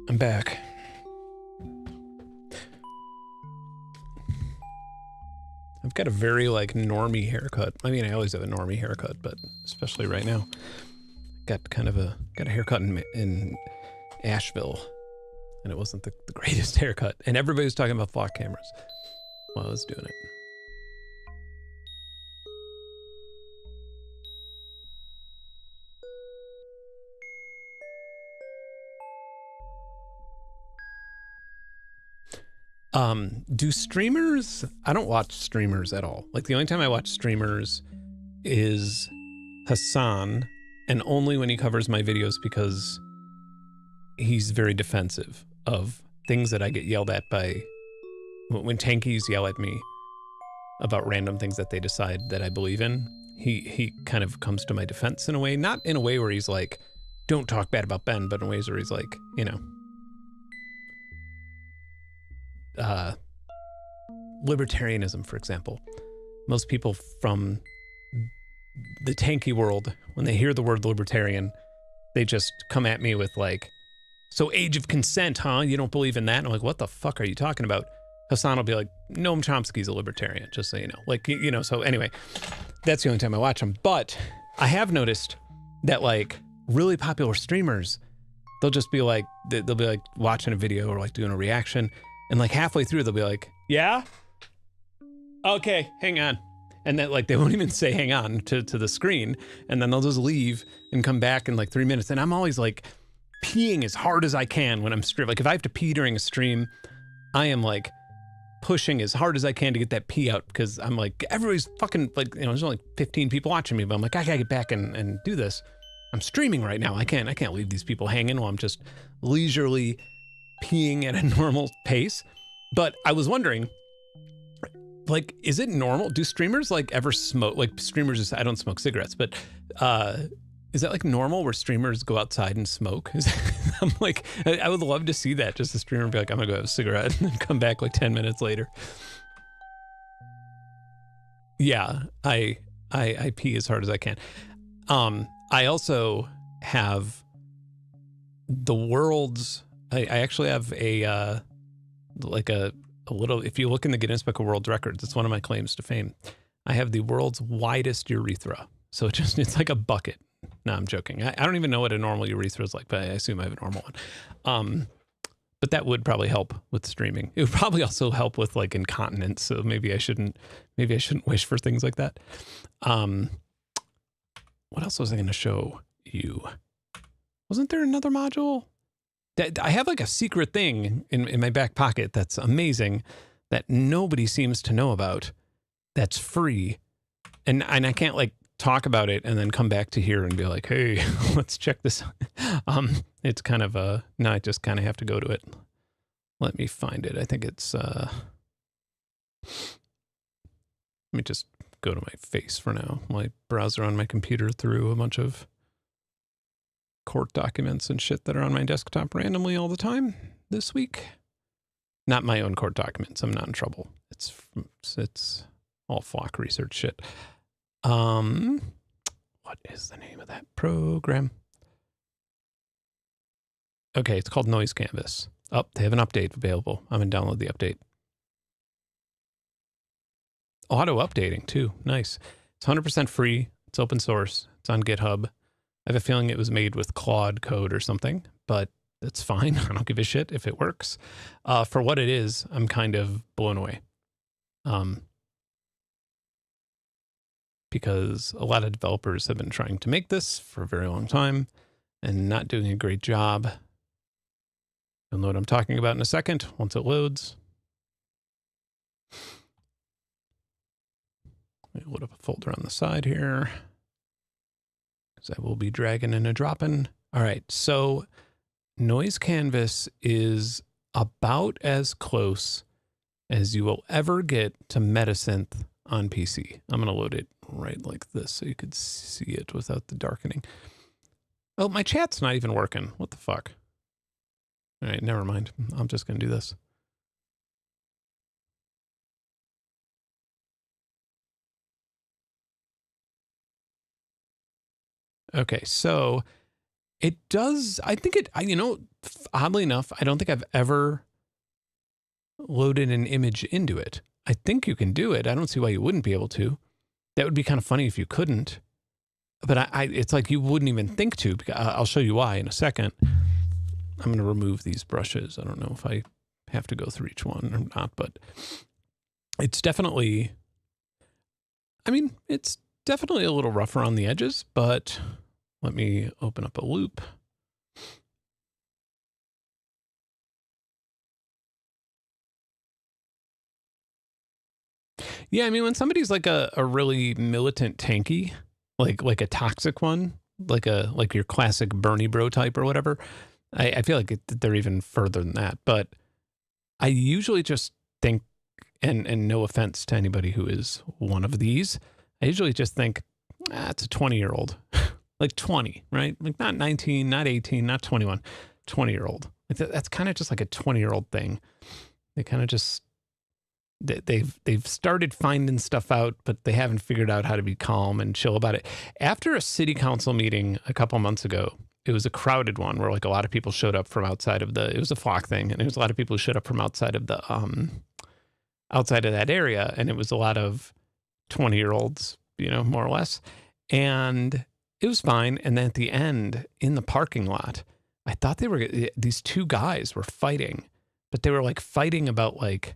I'm back. I've got a very like normie haircut. I mean, I always have a normie haircut, but especially right now, got a haircut in Asheville, and it wasn't the greatest haircut. And everybody was talking about flock cameras while I was doing it. Do streamers, I don't watch streamers at all. Like the only time I watch streamers is Hassan, and only when he covers my videos because he's very defensive of things that I get yelled at by, when tankies yell at me about random things that they decide that I believe in, he kind of comes to my defense in a way, not in a way where he's like, don't talk bad about Benn, but in ways where he's like, libertarianism, for example. Most people from the tanky world, when they hear the word libertarian, they just come at me with like, so age of consent, huh? You don't believe in that? And I'm like, what the fuck are you talking about? Hassan will be like, Noam Chomsky's a libertarian, just so you know. Like, so anyway, that's the only time I watch them. But I have noticed that like really popular streamers, they'll just be like, they'll be like watching a video or like doing a reaction, and like halfway through, they'll be like, yeah? Okay, hang on. And then like, they won't even say hang on to the screen. And then they'll just leave and come back in like 3 minutes. And I'm always like peeing as hard as I can when I'm streaming. Like if I have to pee during a stream, I am like pushing as hard as I can to get that pee out because I'm like, everybody's fucking like, there's only 15 people watching me, but I'm like, I gotta get back and do this. I'm streaming right now. I can't leave these people hanging while I'm just leisurely peeing at a normal pace. But I was wondering, like, is it normal? Do streamers like ever smoke? Like streamers, I don't smoke cigarettes, but is that like normal where streamers go outside and smoke? I'm like, I would love to see that. Just a streamer be like, I'm gonna go have a cigarette and then come back like 10 minutes later. Yeah, I pee as hard as I can. I also have the world's, I actually have a little, if you look in the Guinness Book of World Records, it's one of my claims to fame. I have the world's widest urethra. So it's like a bucket. No, I'm joking. I don't even know what a normal urethra is like, but I assume I have a normal one. But that would probably help with streaming. It would probably also help with like incontinence. So maybe I shouldn't wish for things like that. What else was I going to show? you. Wasn't there another module? I have like a secret thing in my back pocket that's amazing that nobody seems to know about. That's free. And I can't like talk about it and then come back to here and be like, hey, let's check this. It's kind of no, I just kind of have to go to it. Let me find it. I think it's, let me just go to my face for now. My browser on my computer through a bunch of court documents and shit that are on my desktop randomly all the time this week. Not my own court documents. I'm not in trouble. It's all flock research shit. What is the name of that program? Okay, it's called Noise Canvas. Oh, they have an update available. I'm going to download the update. Auto updating too. Nice. It's 100% free. It's open source. It's on GitHub. I have a feeling it was made with Claude code or something, but it's fine. I don't give a shit if it works. For what it is, I'm kind of blown away. Because a lot of developers have been trying to make this for a very long time and not doing a great job. You'll know what I'm talking about in a second once it loads. Let me load up a folder on the side here, because I will be dragging and a dropping. All right, so Noise Canvas is about as close as you will ever get to Metasynth on PC. I'm going to load it right like this so you could see it without the darkening. Oh, my chat's not even working. What the fuck? All right, never mind. I'm just going to do this. Okay, so it does, I think it, you know, oddly enough, I don't think I've ever loaded an image into it. I think you can do it. I don't see why you wouldn't be able to. That would be kind of funny if you couldn't. But it's like you wouldn't even think to. Because I'll show you why in a second. I'm going to remove these brushes. I don't know if I have to go through each one or not, but it's definitely, I mean, it's definitely a little rougher on the edges, but let me open up a loop. Yeah, I mean, when somebody's like a really militant tanky, like a toxic one, like your classic Bernie bro type or whatever, I feel like they're even further than that. But I usually just think, and no offense to anybody who is one of these, I usually just think, it's a 20-year-old, like 20, right? Like not 19, not 18, not 21, 20-year-old. That's kind of just like a 20-year-old thing. They kind of just, they've started finding stuff out, but they haven't figured out how to be calm and chill about it. After a city council meeting a couple months ago, it was a crowded one where like a lot of people showed up from outside of it was a flock thing, and there was a lot of people who showed up from outside of outside of that area, and it was a lot of 20-year-olds, you know, more or less, and it was fine. And then at the end, in the parking lot, I thought these two guys were fighting, but they were like fighting about like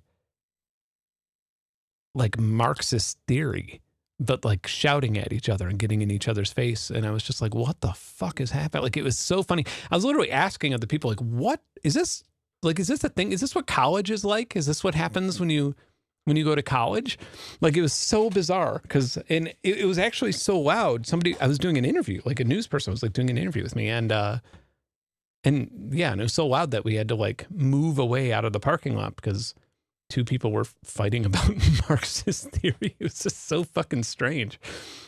Marxist theory, but like shouting at each other and getting in each other's face. And I was just like, what the fuck is happening? Like, it was so funny. I was literally asking other people, like, what is this? Like, is this a thing? Is this what college is like? Is this what happens when you go to college? Like, it was so bizarre and it was actually so loud. I was doing an interview, like a news person was like doing an interview with me. And yeah, and it was so loud that we had to like move away out of the parking lot because two people were fighting about Marxist theory. It was just so fucking strange.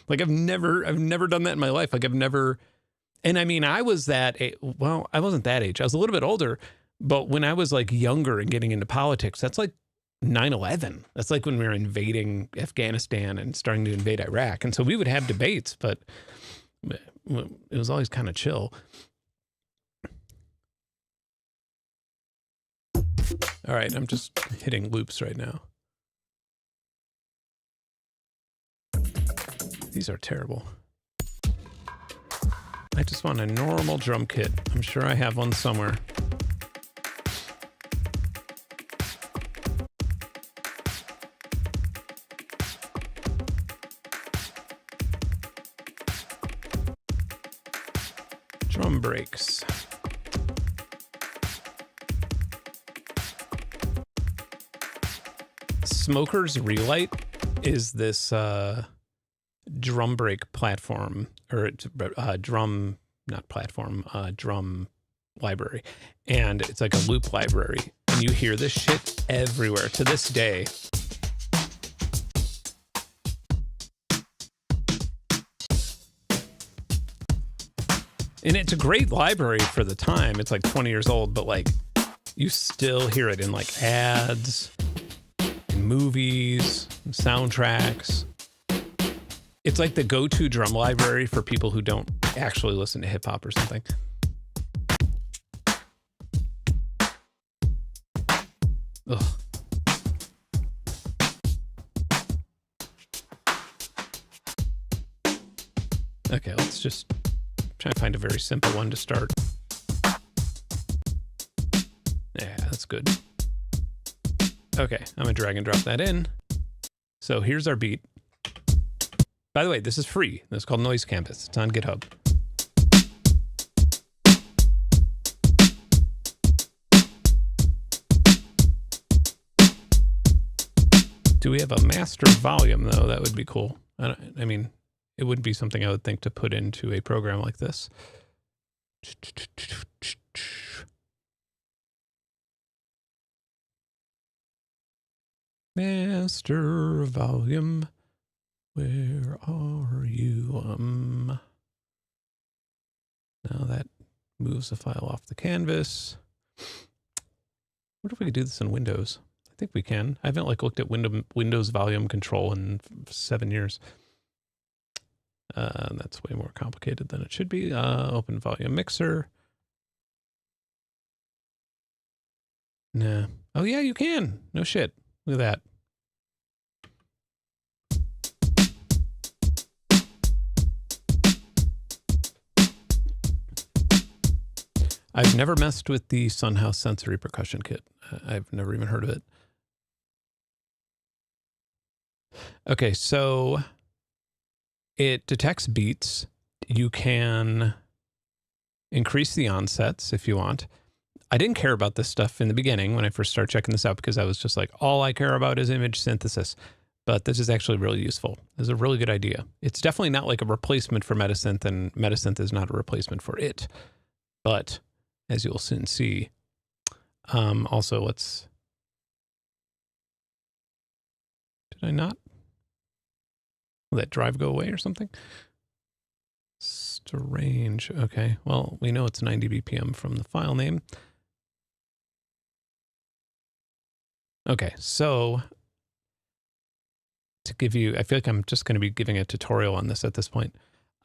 Like I've never done that in my life. Like and I mean, I was I wasn't that age. I was a little bit older, but when I was like younger and getting into politics, that's like 9/11. That's like when we were invading Afghanistan and starting to invade Iraq. And so we would have debates, but it was always kind of chill. All right, I'm just hitting loops right now. These are terrible. I just want a normal drum kit. I'm sure I have one somewhere. Drum breaks. Smoker's Relight is this drum break platform, or drum, not platform, drum library. And it's like a loop library. And you hear this shit everywhere to this day. And it's a great library for the time. It's like 20 years old, but like you still hear it in like ads, in movies, in soundtracks. It's like the go-to drum library for people who don't actually listen to hip hop or something. Ugh. Okay, let's just try to find a very simple one to start. Yeah, that's good. Okay, I'm gonna drag and drop that in. So here's our beat. By the way, this is free. This is called Noise Canvas. It's on GitHub. Do we have a master volume though? That would be cool. I mean, it wouldn't be something I would think to put into a program like this. Master volume, where are you? Now that moves the file off the canvas. What if we could do this in Windows? I think we can. I haven't like looked at Windows volume control in 7 years. That's way more complicated than it should be. Open volume mixer. Nah. Oh yeah, you can. No shit. Look at that. I've never messed with the Sunhouse Sensory Percussion Kit. I've never even heard of it. Okay, so it detects beats. You can increase the onsets if you want. I didn't care about this stuff in the beginning when I first started checking this out because I was just like, all I care about is image synthesis. But this is actually really useful. This is a really good idea. It's definitely not like a replacement for Metasynth, and Metasynth is not a replacement for it. But as you'll soon see, also let's... Did I not? Will that drive go away or something? Strange. Okay, well, we know it's 90 BPM from the file name. Okay, so to give you, I feel like I'm just going to be giving a tutorial on this at this point.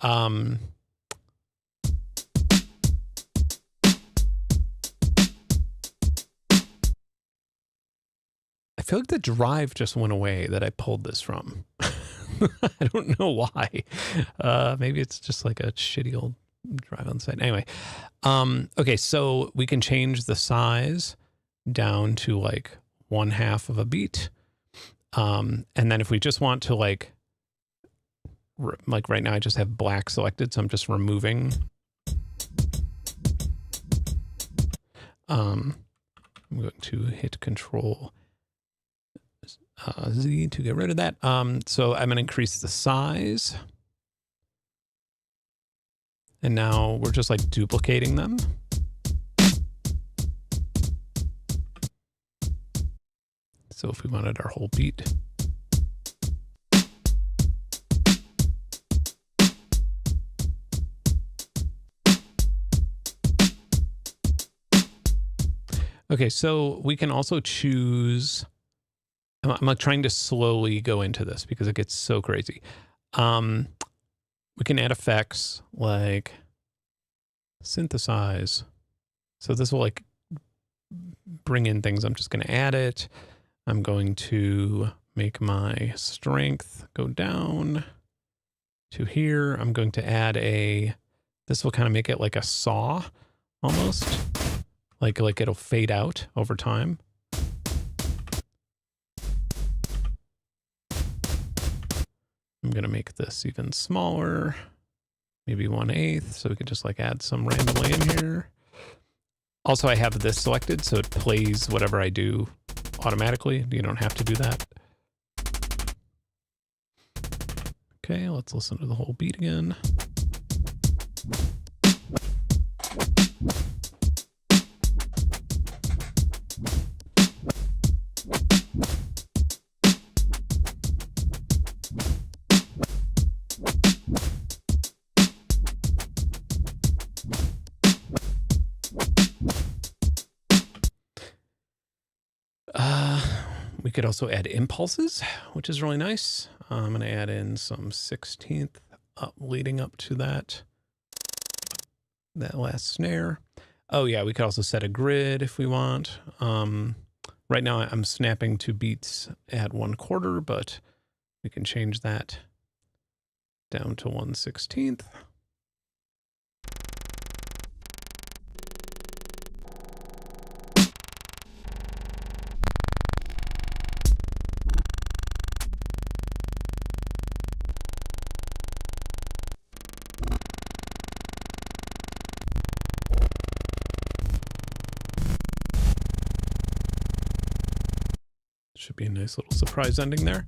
I feel like the drive just went away that I pulled this from. I don't know why. Maybe it's just like a shitty old drive on the side. Anyway, okay, so we can change the size down to like 1/2 of a beat. And then if we just want to like right now I just have black selected, so I'm just removing. I'm going to hit Control Z to get rid of that. So I'm going to increase the size. And now we're just like duplicating them. So if we wanted our whole beat. Okay, so we can also choose... I'm like trying to slowly go into this because it gets so crazy. We can add effects like synthesize. So this will like bring in things. I'm just going to add it. I'm going to make my strength go down to here. I'm going to add this will kind of make it like a saw almost. Like it'll fade out over time. I'm going to make this even smaller. maybe 1/8, so we could just like add some randomly in here. Also, I have this selected, so it plays whatever I do automatically. You don't have to do that. Okay, let's listen to the whole beat again. We could also add impulses, which is really nice. I'm going to add in some 16th up, leading up to that last snare. Oh yeah, we could also set a grid if we want. Right now I'm snapping to beats at 1/4, but we can change that down to 1/16. Should be a nice little surprise ending there.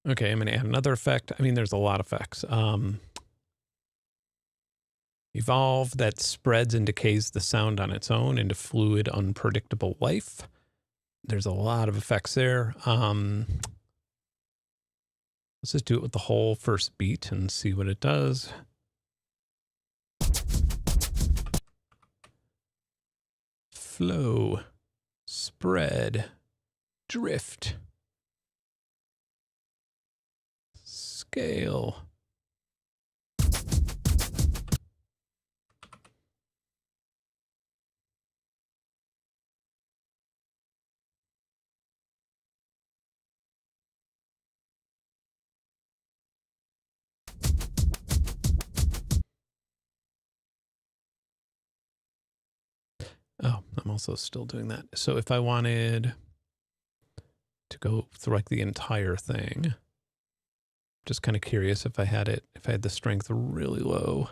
Okay, I'm going to add another effect. I mean, there's a lot of effects. Evolve, that spreads and decays the sound on its own into fluid, unpredictable life. There's a lot of effects there. Let's just do it with the whole first beat and see what it does. Flow, spread, drift, scale. Oh, I'm also still doing that. So if I wanted to go through like the entire thing, just kind of curious if I had the strength really low.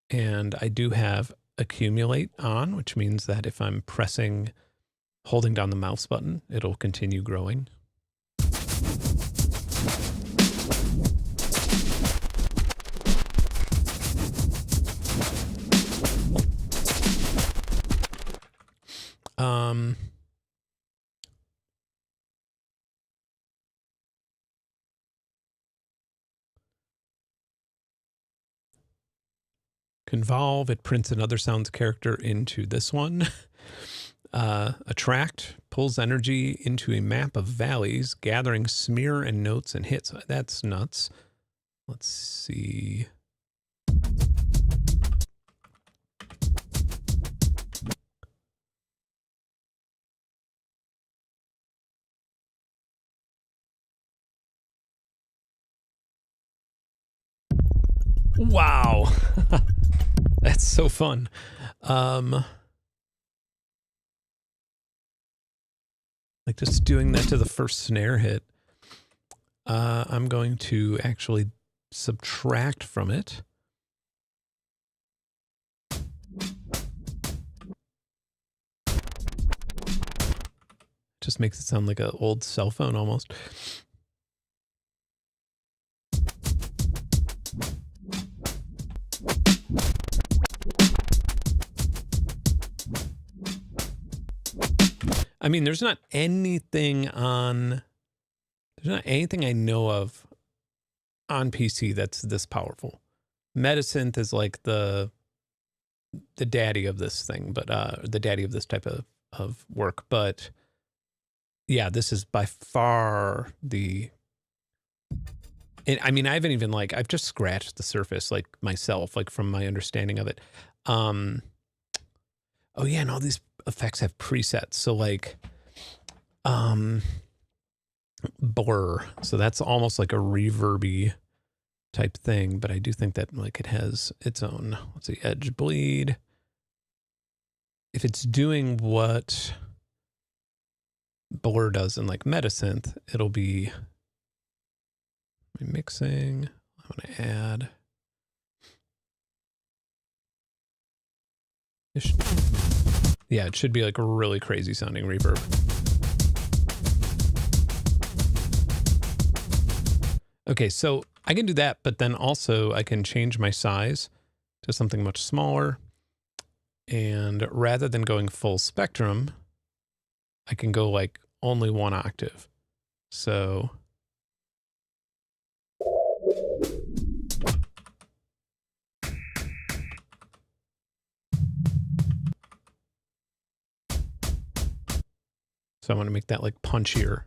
And I do have accumulate on, which means that if I'm holding down the mouse button, it'll continue growing. Convolve, it prints another sounds character into this one. Attract pulls energy into a map of valleys, gathering smear and notes and hits. That's nuts. Let's see. Wow. That's so fun. Like just doing that to the first snare hit. I'm going to actually subtract from it. Just makes it sound like an old cell phone almost. I mean, there's not anything I know of on PC that's this powerful. Metasynth is like the daddy of this thing, but the daddy of this type of work. But yeah, this is by far I mean, I haven't even I've just scratched the surface like myself, like from my understanding of it. Oh yeah, and all these effects have presets. So like blur. So that's almost like a reverby type thing, but I do think that like it has its own, let's see, edge bleed. If it's doing what Blur does in like Metasynth, it'll be mixing. I'm going to add. Yeah, it should be like a really crazy sounding reverb. Okay, so I can do that, but then also I can change my size to something much smaller. And rather than going full spectrum, I can go like only 1 octave. So I want to make that like punchier.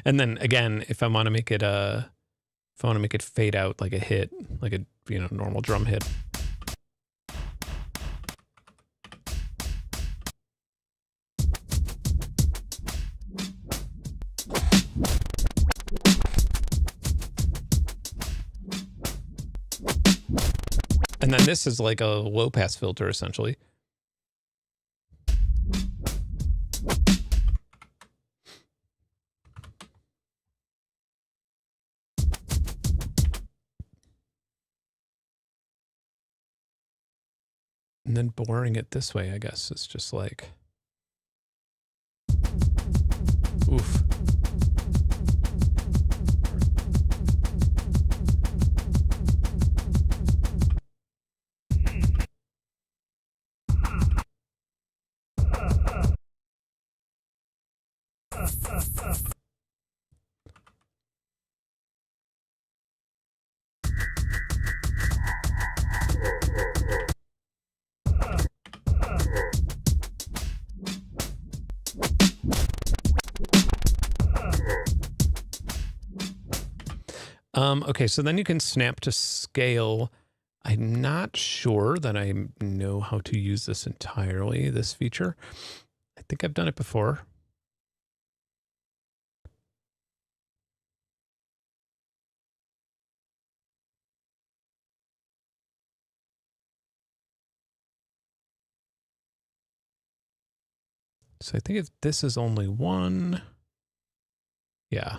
And then again, if I want to make it fade out like a hit, like a normal drum hit. And then this is like a low pass filter essentially. And then blurring it this way, I guess, is just like, oof. Okay, so then you can snap to scale. I'm not sure that I know how to use this entirely, this feature. I think I've done it before. So I think if this is only 1, yeah.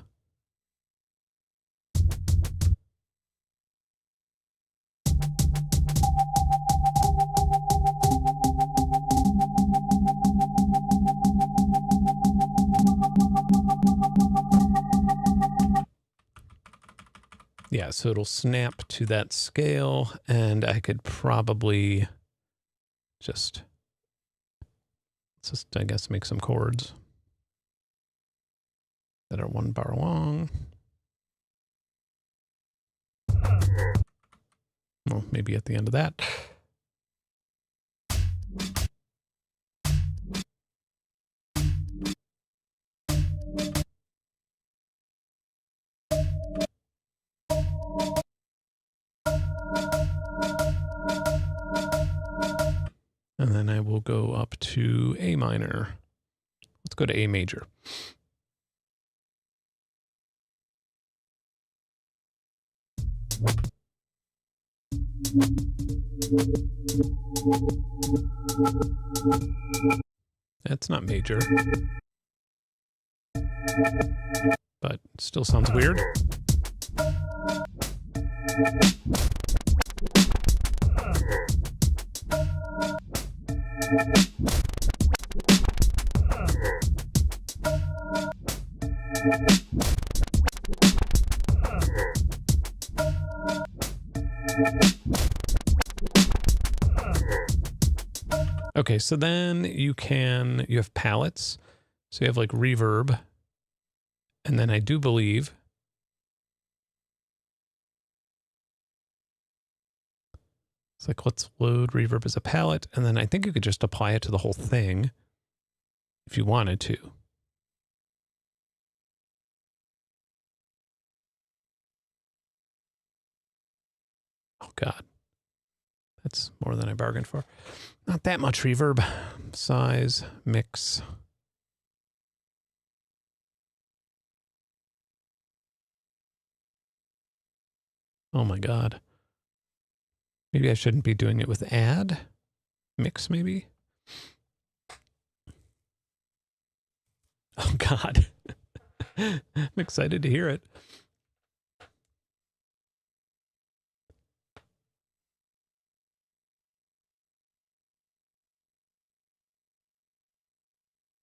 Yeah, so it'll snap to that scale, and I could probably just I guess, make some chords that are 1 bar long. Well, maybe at the end of that. And then I will go up to A minor. Let's go to A major. That's not major, but it still sounds weird. Okay, so then you have palettes. So you have like reverb. And then I do believe it's like, let's load reverb as a palette. And then I think you could just apply it to the whole thing if you wanted to. Oh God. That's more than I bargained for. Not that much reverb. Size, mix. Oh my God. Maybe I shouldn't be doing it with add. Mix, maybe? Oh God. I'm excited to hear it.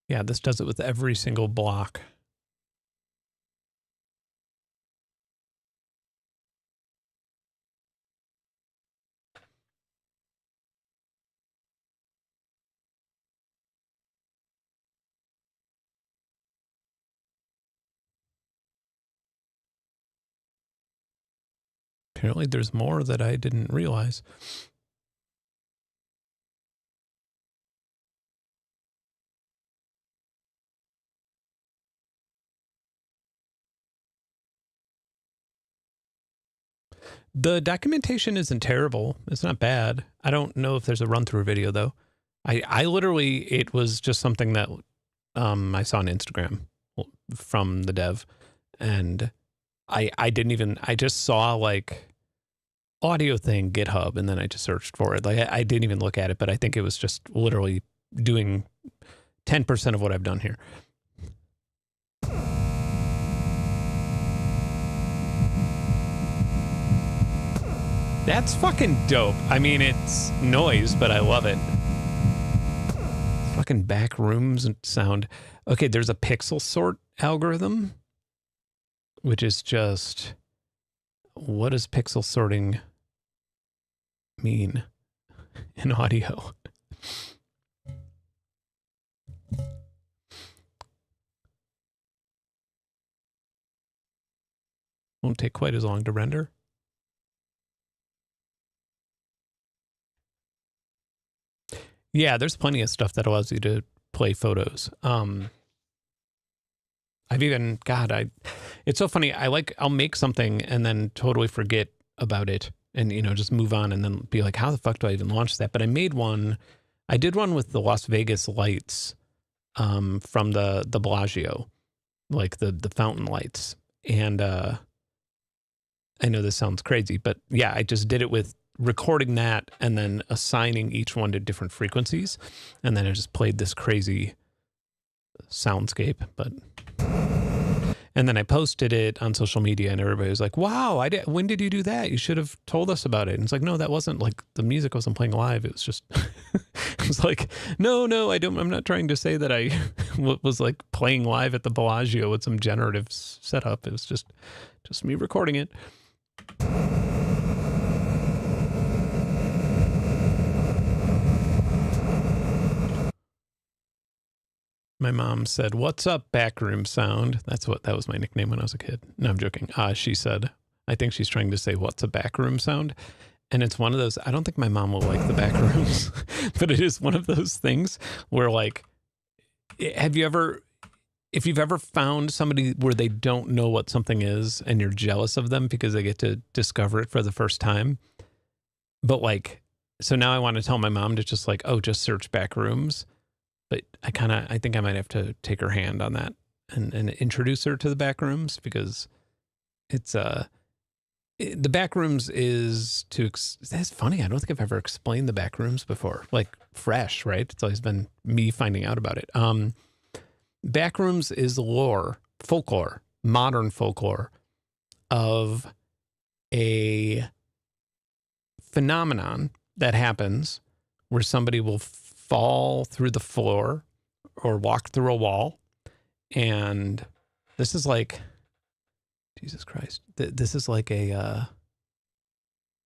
Yeah, this does it with every single block. Apparently there's more that I didn't realize. The documentation isn't terrible. It's not bad. I don't know if there's a run-through video, though. I literally, it was just something that I saw on Instagram from the dev. And I didn't even, I just saw like audio thing, GitHub, and then I just searched for it. Like I didn't even look at it, but I think it was just literally doing 10% of what I've done here. That's fucking dope. I mean, it's noise, but I love it. Fucking back rooms sound. Okay, there's a pixel sort algorithm, which is just, what does pixel sorting mean in audio? Won't take quite as long to render. Yeah, there's plenty of stuff that allows you to play photos. I've even, God, it's so funny. I'll make something and then totally forget about it and, you know, just move on and then be like, how the fuck do I even launch that? But I did one with the Las Vegas lights from the Bellagio, like the fountain lights. And I know this sounds crazy, but yeah, I just did it with recording that and then assigning each one to different frequencies. And then I just played this crazy soundscape, and then I posted it on social media and everybody was like, wow, when did you do that? You should have told us about it. And it's like, no, that wasn't like the music wasn't playing live. It was just, it was like, no, I'm not trying to say that I was like playing live at the Bellagio with some generative setup. It was just me recording it. My mom said, what's up, backroom sound? That was my nickname when I was a kid. No, I'm joking. She said, I think she's trying to say, what's a backroom sound? And it's one of those, I don't think my mom will like the backrooms, but it is one of those things where like, if you've ever found somebody where they don't know what something is and you're jealous of them because they get to discover it for the first time. But like, so now I want to tell my mom to just like, oh, just search backrooms. But I think I might have to take her hand on that and introduce her to the backrooms because it's, the backrooms is that's funny. I don't think I've ever explained the backrooms before, like fresh, right? It's always been me finding out about it. Backrooms is folklore, modern folklore of a phenomenon that happens where somebody will fall through the floor or walk through a wall. And this is like, Jesus Christ, this is like a,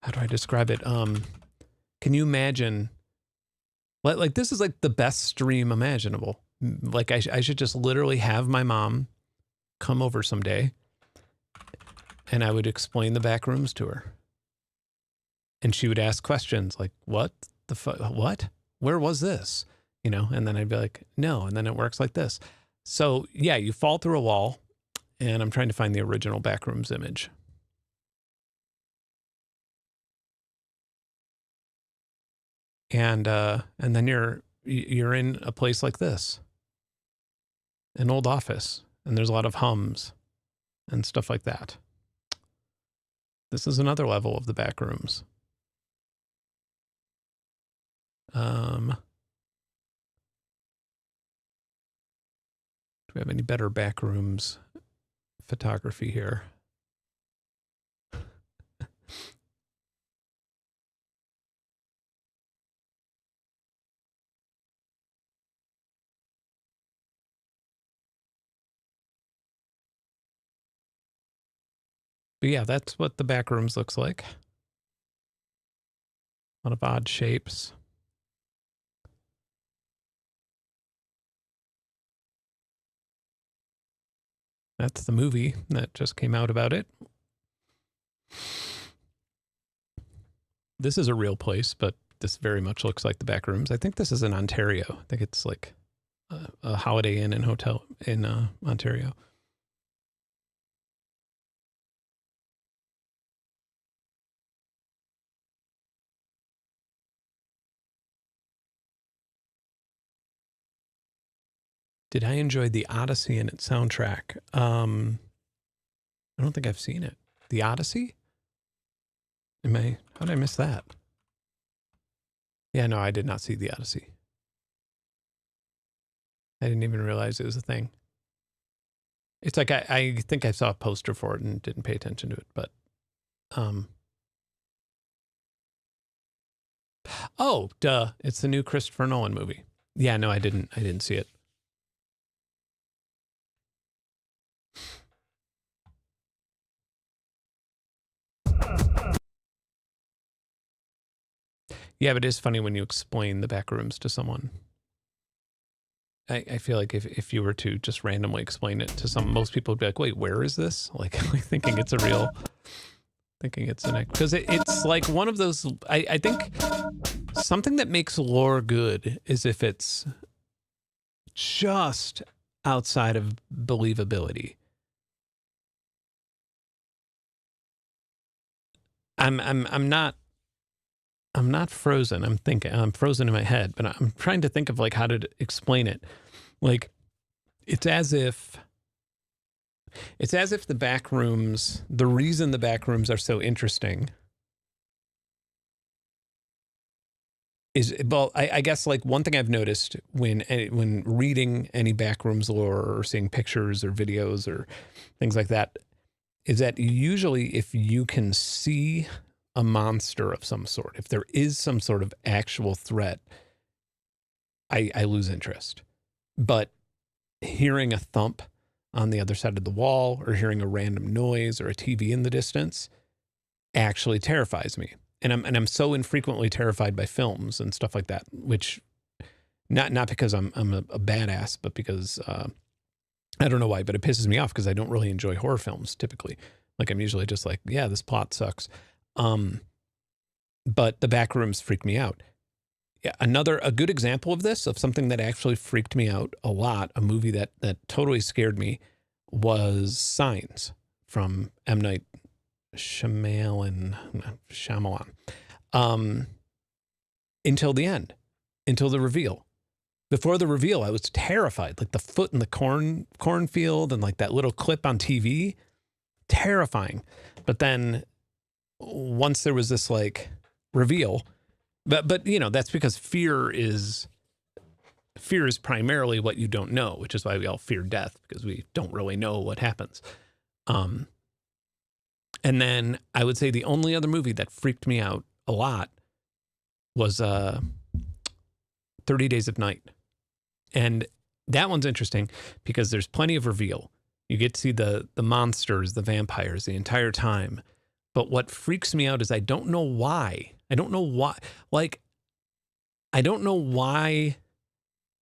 how do I describe it? Can you imagine, like this is like the best stream imaginable. Like I should just literally have my mom come over someday and I would explain the back rooms to her. And she would ask questions like, what the fuck, what? Where was this? You know, and then I'd be like, no. And then it works like this. So yeah, you fall through a wall and I'm trying to find the original backrooms image. And then you're in a place like this, an old office, and there's a lot of hums and stuff like that. This is another level of the back rooms. Do we have any better back rooms photography here? But yeah, that's what the back rooms looks like. A lot of odd shapes. That's the movie that just came out about it. This is a real place, but this very much looks like the back rooms. I think this is in Ontario. I think it's like a Holiday Inn and hotel in Ontario. Did I enjoy the Odyssey and its soundtrack? I don't think I've seen it. The Odyssey? How did I miss that? Yeah, no, I did not see the Odyssey. I didn't even realize it was a thing. It's like I think I saw a poster for it and didn't pay attention to it, but oh, duh. It's the new Christopher Nolan movie. Yeah, no, I didn't see it. Yeah, but it is funny when you explain the back rooms to someone. I feel like if you were to just randomly explain it to most people would be like, wait, where is this? Like thinking it's a real, thinking it's an, because it's like one of those, I think something that makes lore good is if it's just outside of believability. I'm not frozen. I'm frozen in my head, but I'm trying to think of like how to explain it. Like it's as if the back rooms, the reason the back rooms are so interesting is, well, I guess like one thing I've noticed when reading any back rooms lore or seeing pictures or videos or things like that is that usually if you can see a monster of some sort, if there is some sort of actual threat, I lose interest. But hearing a thump on the other side of the wall or hearing a random noise or a TV in the distance actually terrifies me. And I'm so infrequently terrified by films and stuff like that, which not because I'm a badass, but because I don't know why, but it pisses me off because I don't really enjoy horror films typically. Like I'm usually just like, yeah, this plot sucks. But the back rooms freak me out. Yeah, a good example of this, of something that actually freaked me out a lot, a movie that totally scared me, was Signs from M. Night Shyamalan. Until the end, until the reveal. Before the reveal, I was terrified. Like the foot in the cornfield and like that little clip on TV, terrifying. But then once there was this like reveal, but you know, that's because fear is primarily what you don't know, which is why we all fear death, because we don't really know what happens. And then I would say the only other movie that freaked me out a lot was 30 Days of Night. And that one's interesting because there's plenty of reveal. You get to see the monsters, the vampires the entire time. But what freaks me out is I don't know why. I don't know why. Like, I don't know why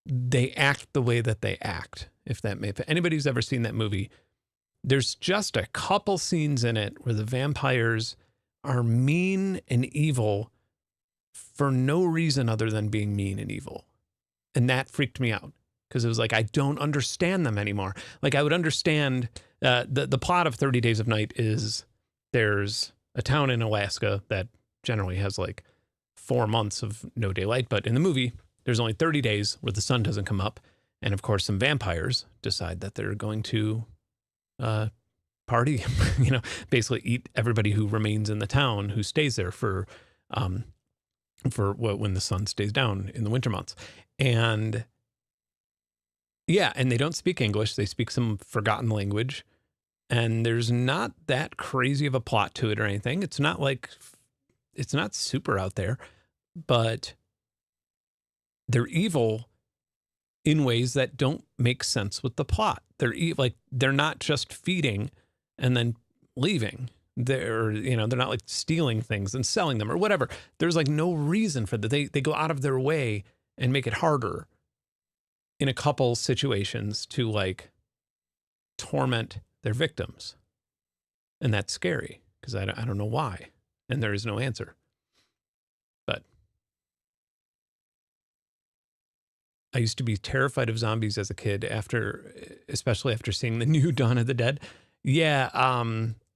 they act the way that they act. If anybody who's ever seen that movie, there's just a couple scenes in it where the vampires are mean and evil for no reason other than being mean and evil. And that freaked me out because it was like, I don't understand them anymore. Like I would understand the plot of 30 Days of Night is there's a town in Alaska that generally has like 4 months of no daylight. But in the movie, there's only 30 days where the sun doesn't come up. And of course, some vampires decide that they're going to party, basically eat everybody who remains in the town, who stays there for when the sun stays down in the winter months. And yeah, and they don't speak English. They speak some forgotten language. And there's not that crazy of a plot to it or anything. It's not super out there, but they're evil in ways that don't make sense with the plot. They're not just feeding and then leaving. They're not like stealing things and selling them or whatever. There's like no reason for that. They go out of their way and make it harder in a couple situations to like torment their victims. And that's scary because I don't know why. And there is no answer. But I used to be terrified of zombies as a kid especially after seeing the new Dawn of the Dead. Yeah,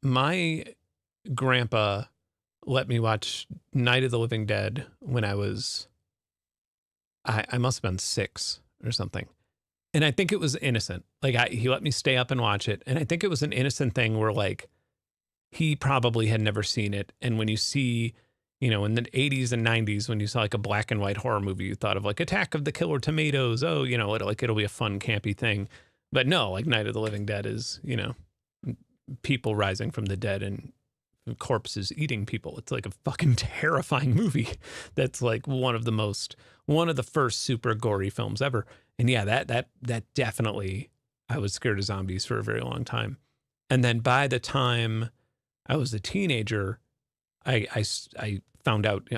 my grandpa let me watch Night of the Living Dead when I was, I must have been 6 or something. And I think it was innocent. Like he let me stay up and watch it. And I think it was an innocent thing where like, he probably had never seen it. And when you see, in the 80s and 90s, when you saw like a black and white horror movie, you thought of like Attack of the Killer Tomatoes. Oh, it'll be a fun, campy thing. But no, like Night of the Living Dead is, people rising from the dead and corpses eating people. It's like a fucking terrifying movie. That's like one of the first super gory films ever. And yeah, that definitely, I was scared of zombies for a very long time. And then by the time I was a teenager, I found out,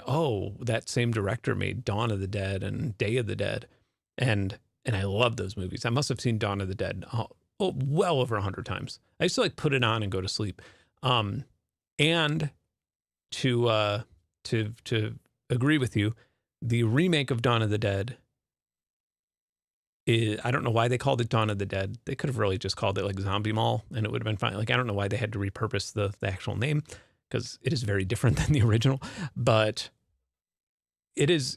that same director made Dawn of the Dead and Day of the Dead. And I love those movies. I must have seen Dawn of the Dead well over 100 times. I used to like put it on and go to sleep. And to agree with you, the remake of Dawn of the Dead I don't know why they called it Dawn of the Dead. They could have really just called it like Zombie Mall and it would have been fine. Like, I don't know why they had to repurpose the actual name because it is very different than the original, but it is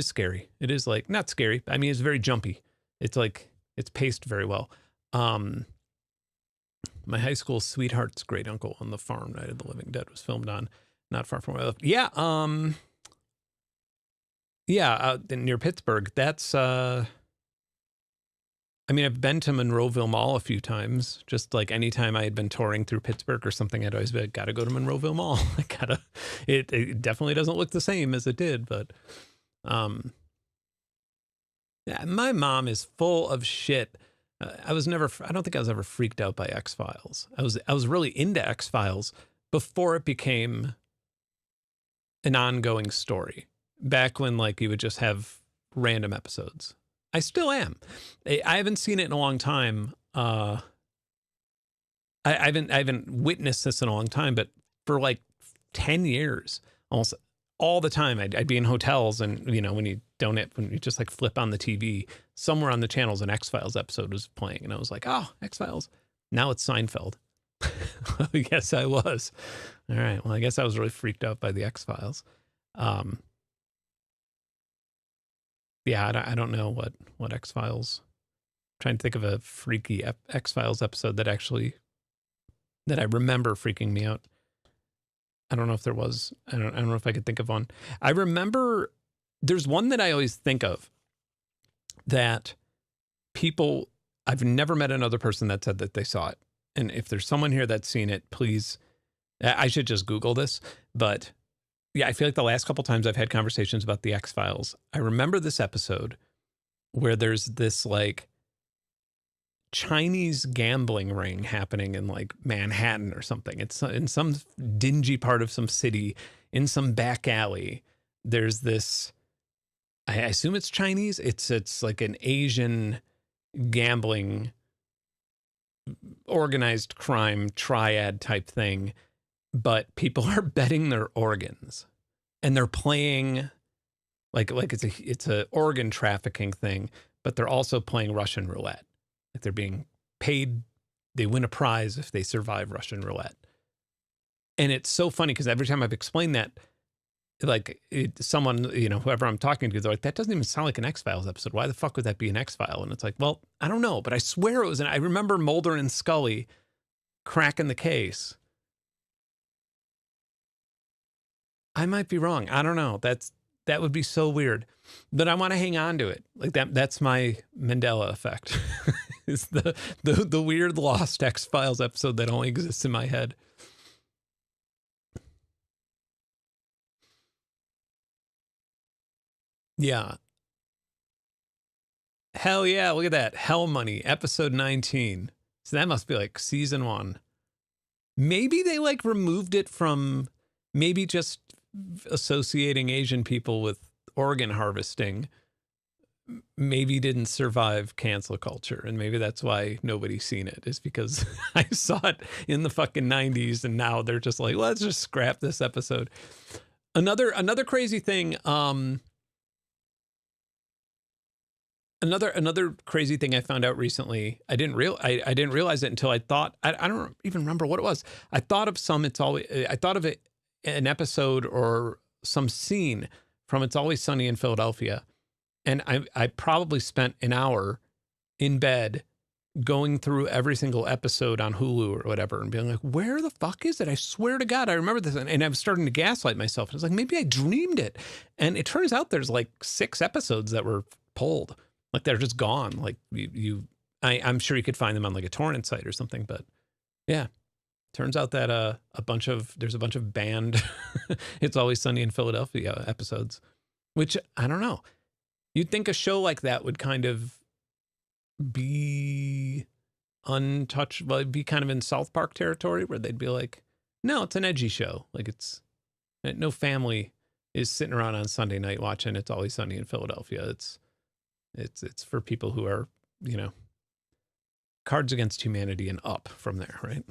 scary. It is like, not scary. I mean, it's very jumpy. It's like, it's paced very well. My high school sweetheart's great uncle on the farm Night of the Living Dead was filmed on, not far from where I live. Yeah. Near Pittsburgh. That's, I mean, I've been to Monroeville Mall a few times. Just like anytime I had been touring through Pittsburgh or something, I'd always be like, gotta go to Monroeville Mall. It definitely doesn't look the same as it did, but, yeah, my mom is full of shit. I don't think I was ever freaked out by X-Files. I was really into X-Files before it became an ongoing story. Back when like you would just have random episodes. I still am. I haven't seen it in a long time. I haven't witnessed this in a long time, but for like 10 years, almost all the time, I'd be in hotels and, when you just like flip on the TV, somewhere on the channels, an X-Files episode was playing. And I was like, oh, X-Files. Now it's Seinfeld. I guess I was. All right. Well, I guess I was really freaked out by the X-Files. Yeah, I don't know what X-Files. I'm trying to think of a freaky X-Files episode that I remember freaking me out. I don't know if there was. I don't know if I could think of one. I remember there's one that I always think of that people, I've never met another person that said that they saw it. And if there's someone here that's seen it, please, I should just Google this, but yeah, I feel like the last couple times I've had conversations about the X-Files, I remember this episode where there's this like Chinese gambling ring happening in like Manhattan or something. It's in some dingy part of some city, in some back alley. There's this, I assume it's Chinese. It's like an Asian gambling, organized crime triad type thing. But people are betting their organs and they're playing like it's a organ trafficking thing, but they're also playing Russian roulette. Like they're being paid, they win a prize if they survive Russian roulette. And it's so funny because every time I've explained that, someone, whoever I'm talking to, they're like, that doesn't even sound like an X-Files episode. Why the fuck would that be an X-File? And it's like, well, I don't know, but I swear it was. I remember Mulder and Scully cracking the case. I might be wrong. I don't know. That would be so weird, but I want to hang on to it. Like that's my Mandela effect. Is the weird lost X-Files episode that only exists in my head. Yeah. Hell yeah, look at that. Hell Money, episode 19. So that must be like season 1. Maybe they like removed it from maybe just associating Asian people with organ harvesting. Maybe didn't survive cancel culture, and maybe that's why nobody's seen it, is because I saw it in the fucking 90s and now they're just like, let's just scrap this episode. Another crazy thing, Another crazy thing I found out recently. I didn't realize it until I don't even remember what it was. I thought of an episode or some scene from It's Always Sunny in Philadelphia. And I probably spent an hour in bed going through every single episode on Hulu or whatever and being like, where the fuck is it? I swear to God, I remember this. And I was starting to gaslight myself. I was like, maybe I dreamed it. And it turns out there's like 6 episodes that were pulled. Like they're just gone. Like I'm sure you could find them on like a torrent site or something, but yeah. Turns out that there's a bunch of banned It's Always Sunny in Philadelphia episodes, which I don't know. You'd think a show like that would kind of be untouched, well, it'd be kind of in South Park territory where they'd be like, no, it's an edgy show. Like no family is sitting around on Sunday night watching It's Always Sunny in Philadelphia. It's for people who are, Cards Against Humanity and up from there, right?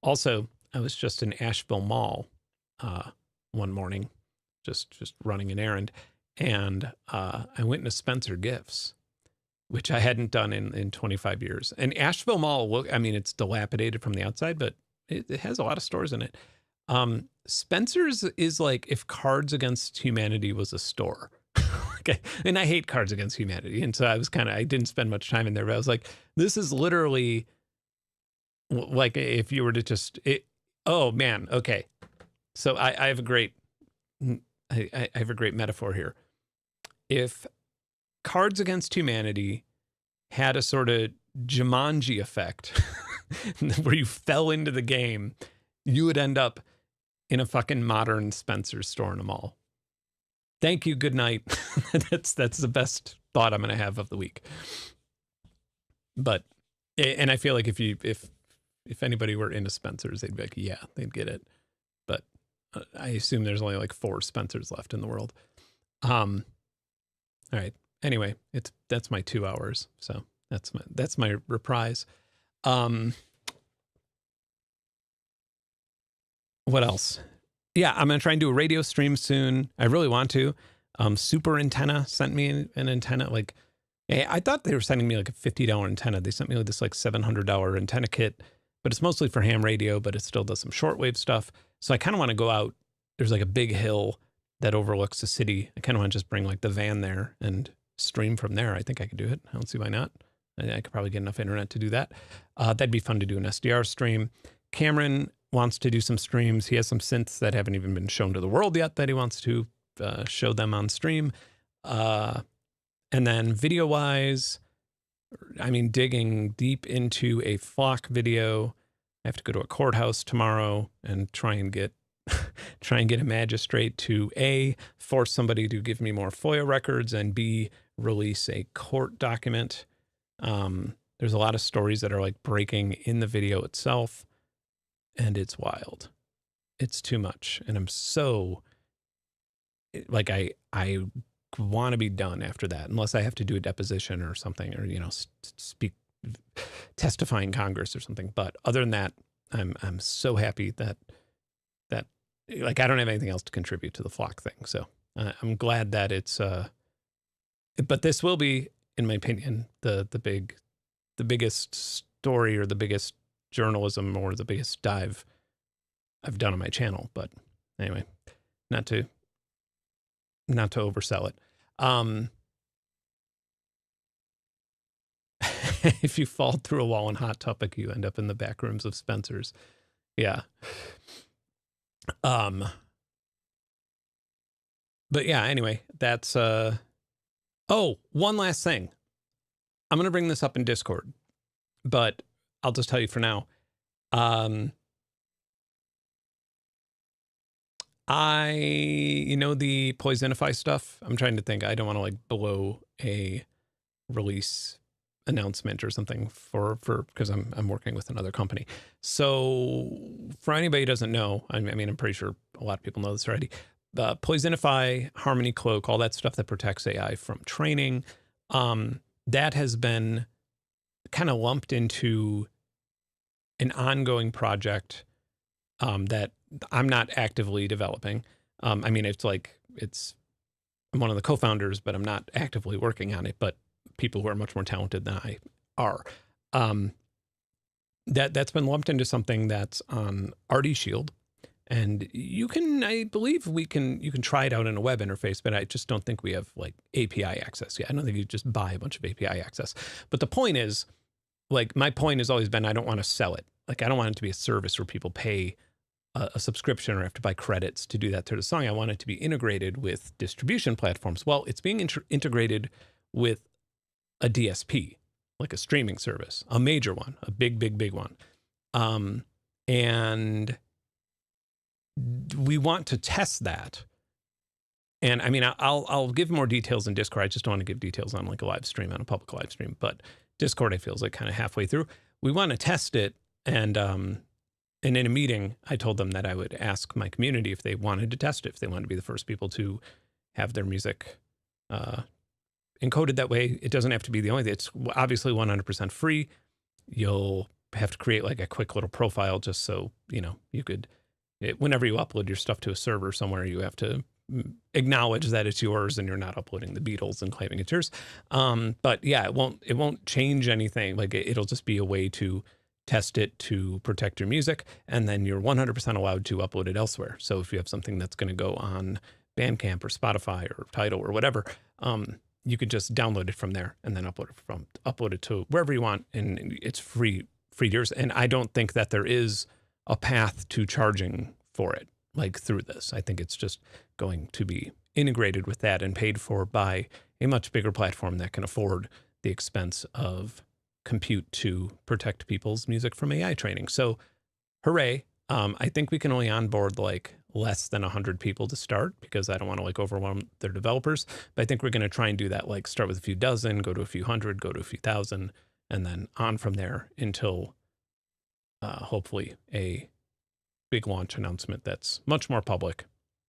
Also, I was just in Asheville Mall one morning, just running an errand, and I went into Spencer Gifts, which I hadn't done in 25 years. And Asheville Mall, it's dilapidated from the outside, but it has a lot of stores in it. Spencer's is like if Cards Against Humanity was a store. Okay. And I hate Cards Against Humanity. And so I didn't spend much time in there, but I was like, this is literally like if you were to oh man. Okay. So I have a great metaphor here. If Cards Against Humanity had a sort of Jumanji effect where you fell into the game, you would end up in a fucking modern Spencer's store in a mall. Thank you. Good night. That's the best thought I'm going to have of the week. But, and I feel like if anybody were into Spencer's, they'd be like, yeah, they'd get it. But I assume there's only like 4 Spencer's left in the world. All right. Anyway, that's my 2 hours. So that's my reprise. What else? Yeah, I'm going to try and do a radio stream soon. I really want to. Super Antenna sent me an antenna. Like, I thought they were sending me like a $50 antenna. They sent me this like $700 antenna kit, but it's mostly for ham radio, but it still does some shortwave stuff. So I kind of want to go out. There's like a big hill that overlooks the city. I kind of want to just bring like the van there and stream from there. I think I could do it. I don't see why not. I could probably get enough internet to do that. That'd be fun to do an SDR stream. Cameron wants to do some streams. He has some synths that haven't even been shown to the world yet that he wants to show them on stream. And then video-wise, digging deep into a flock video. I have to go to a courthouse tomorrow and try and get a magistrate to A, force somebody to give me more FOIA records, and B, release a court document. There's a lot of stories that are like breaking in the video itself, and it's wild. It's too much. And I'm so like, I want to be done after that, unless I have to do a deposition or something, or, testify in Congress or something. But other than that, I'm so happy that like, I don't have anything else to contribute to the flock thing. So I'm glad that it's, but this will be, in my opinion, the biggest story, or the biggest journalism, or the biggest dive I've done on my channel. But anyway, not to oversell it. If you fall through a wall in Hot Topic, you end up in the back rooms of Spencer's. Yeah. But yeah, anyway, that's, oh, one last thing. I'm going to bring this up in Discord, but I'll just tell you for now. You know, the Poisonify stuff, I'm trying to think. I don't want to like blow a release announcement or something because I'm working with another company. So for anybody who doesn't know, I mean, I'm pretty sure a lot of people know this already. Poisonify, Harmony Cloak, all that stuff that protects AI from training, that has been kind of lumped into an ongoing project that I'm not actively developing. I mean, I'm one of the co-founders, but I'm not actively working on it. But people who are much more talented than I are. That's been lumped into something that's on RD Shield. And I believe you can try it out in a web interface, but I just don't think we have like API access yet. I don't think you just buy a bunch of API access. But the point is, like, my point has always been, I don't want to sell it. Like, I don't want it to be a service where people pay a subscription or have to buy credits to do that sort of song. I want it to be integrated with distribution platforms. Well, it's being integrated with a DSP, like a streaming service, a major one, a big one. And we want to test that. And I mean, I'll give more details in Discord. I just don't want to give details on like a live stream, on a public live stream, but Discord, I feel, is like kind of halfway through. We want to test it. And in a meeting, I told them that I would ask my community if they wanted to test it, if they wanted to be the first people to have their music encoded that way. It doesn't have to be the only thing. It's obviously 100% free. You'll have to create like a quick little profile just so, you know, you could, whenever you upload your stuff to a server somewhere, you have to acknowledge that it's yours and you're not uploading the Beatles and claiming it's yours. But yeah, it won't change anything. Like it'll just be a way to test it to protect your music, and then you're 100% allowed to upload it elsewhere. So if you have something that's going to go on Bandcamp or Spotify or Tidal or whatever, you could just download it from there and then upload it to wherever you want, and it's free to yours. And I don't think that there is a path to charging for it, like through this. I think it's just going to be integrated with that and paid for by a much bigger platform that can afford the expense of compute to protect people's music from AI training. So hooray. I think we can only onboard like less than 100 people to start because I don't want to like overwhelm their developers. But I think we're going to try and do that, like start with a few dozen, go to a few hundred, go to a few thousand, and then on from there until hopefully a big launch announcement that's much more public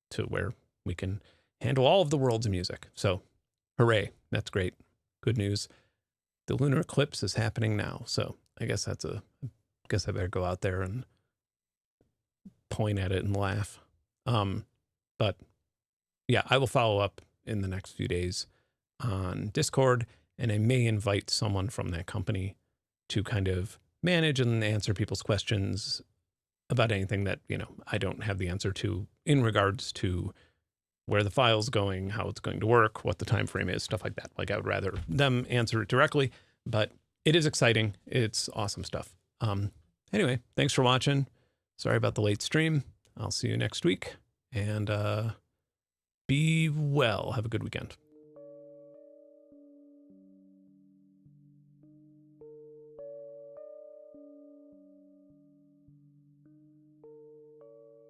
to where we can handle all of the world's music. So hooray. That's great. Good news. The lunar eclipse is happening now. So I guess I better go out there and point at it and laugh. But yeah, I will follow up in the next few days on Discord, and I may invite someone from that company to kind of manage and answer people's questions about anything that, you know, I don't have the answer to in regards to where the file's going, how it's going to work, what the time frame is, stuff like that. Like I would rather them answer it directly, but it is exciting. It's awesome stuff. Anyway, thanks for watching. Sorry about the late stream. I'll see you next week, and be well. Have a good weekend.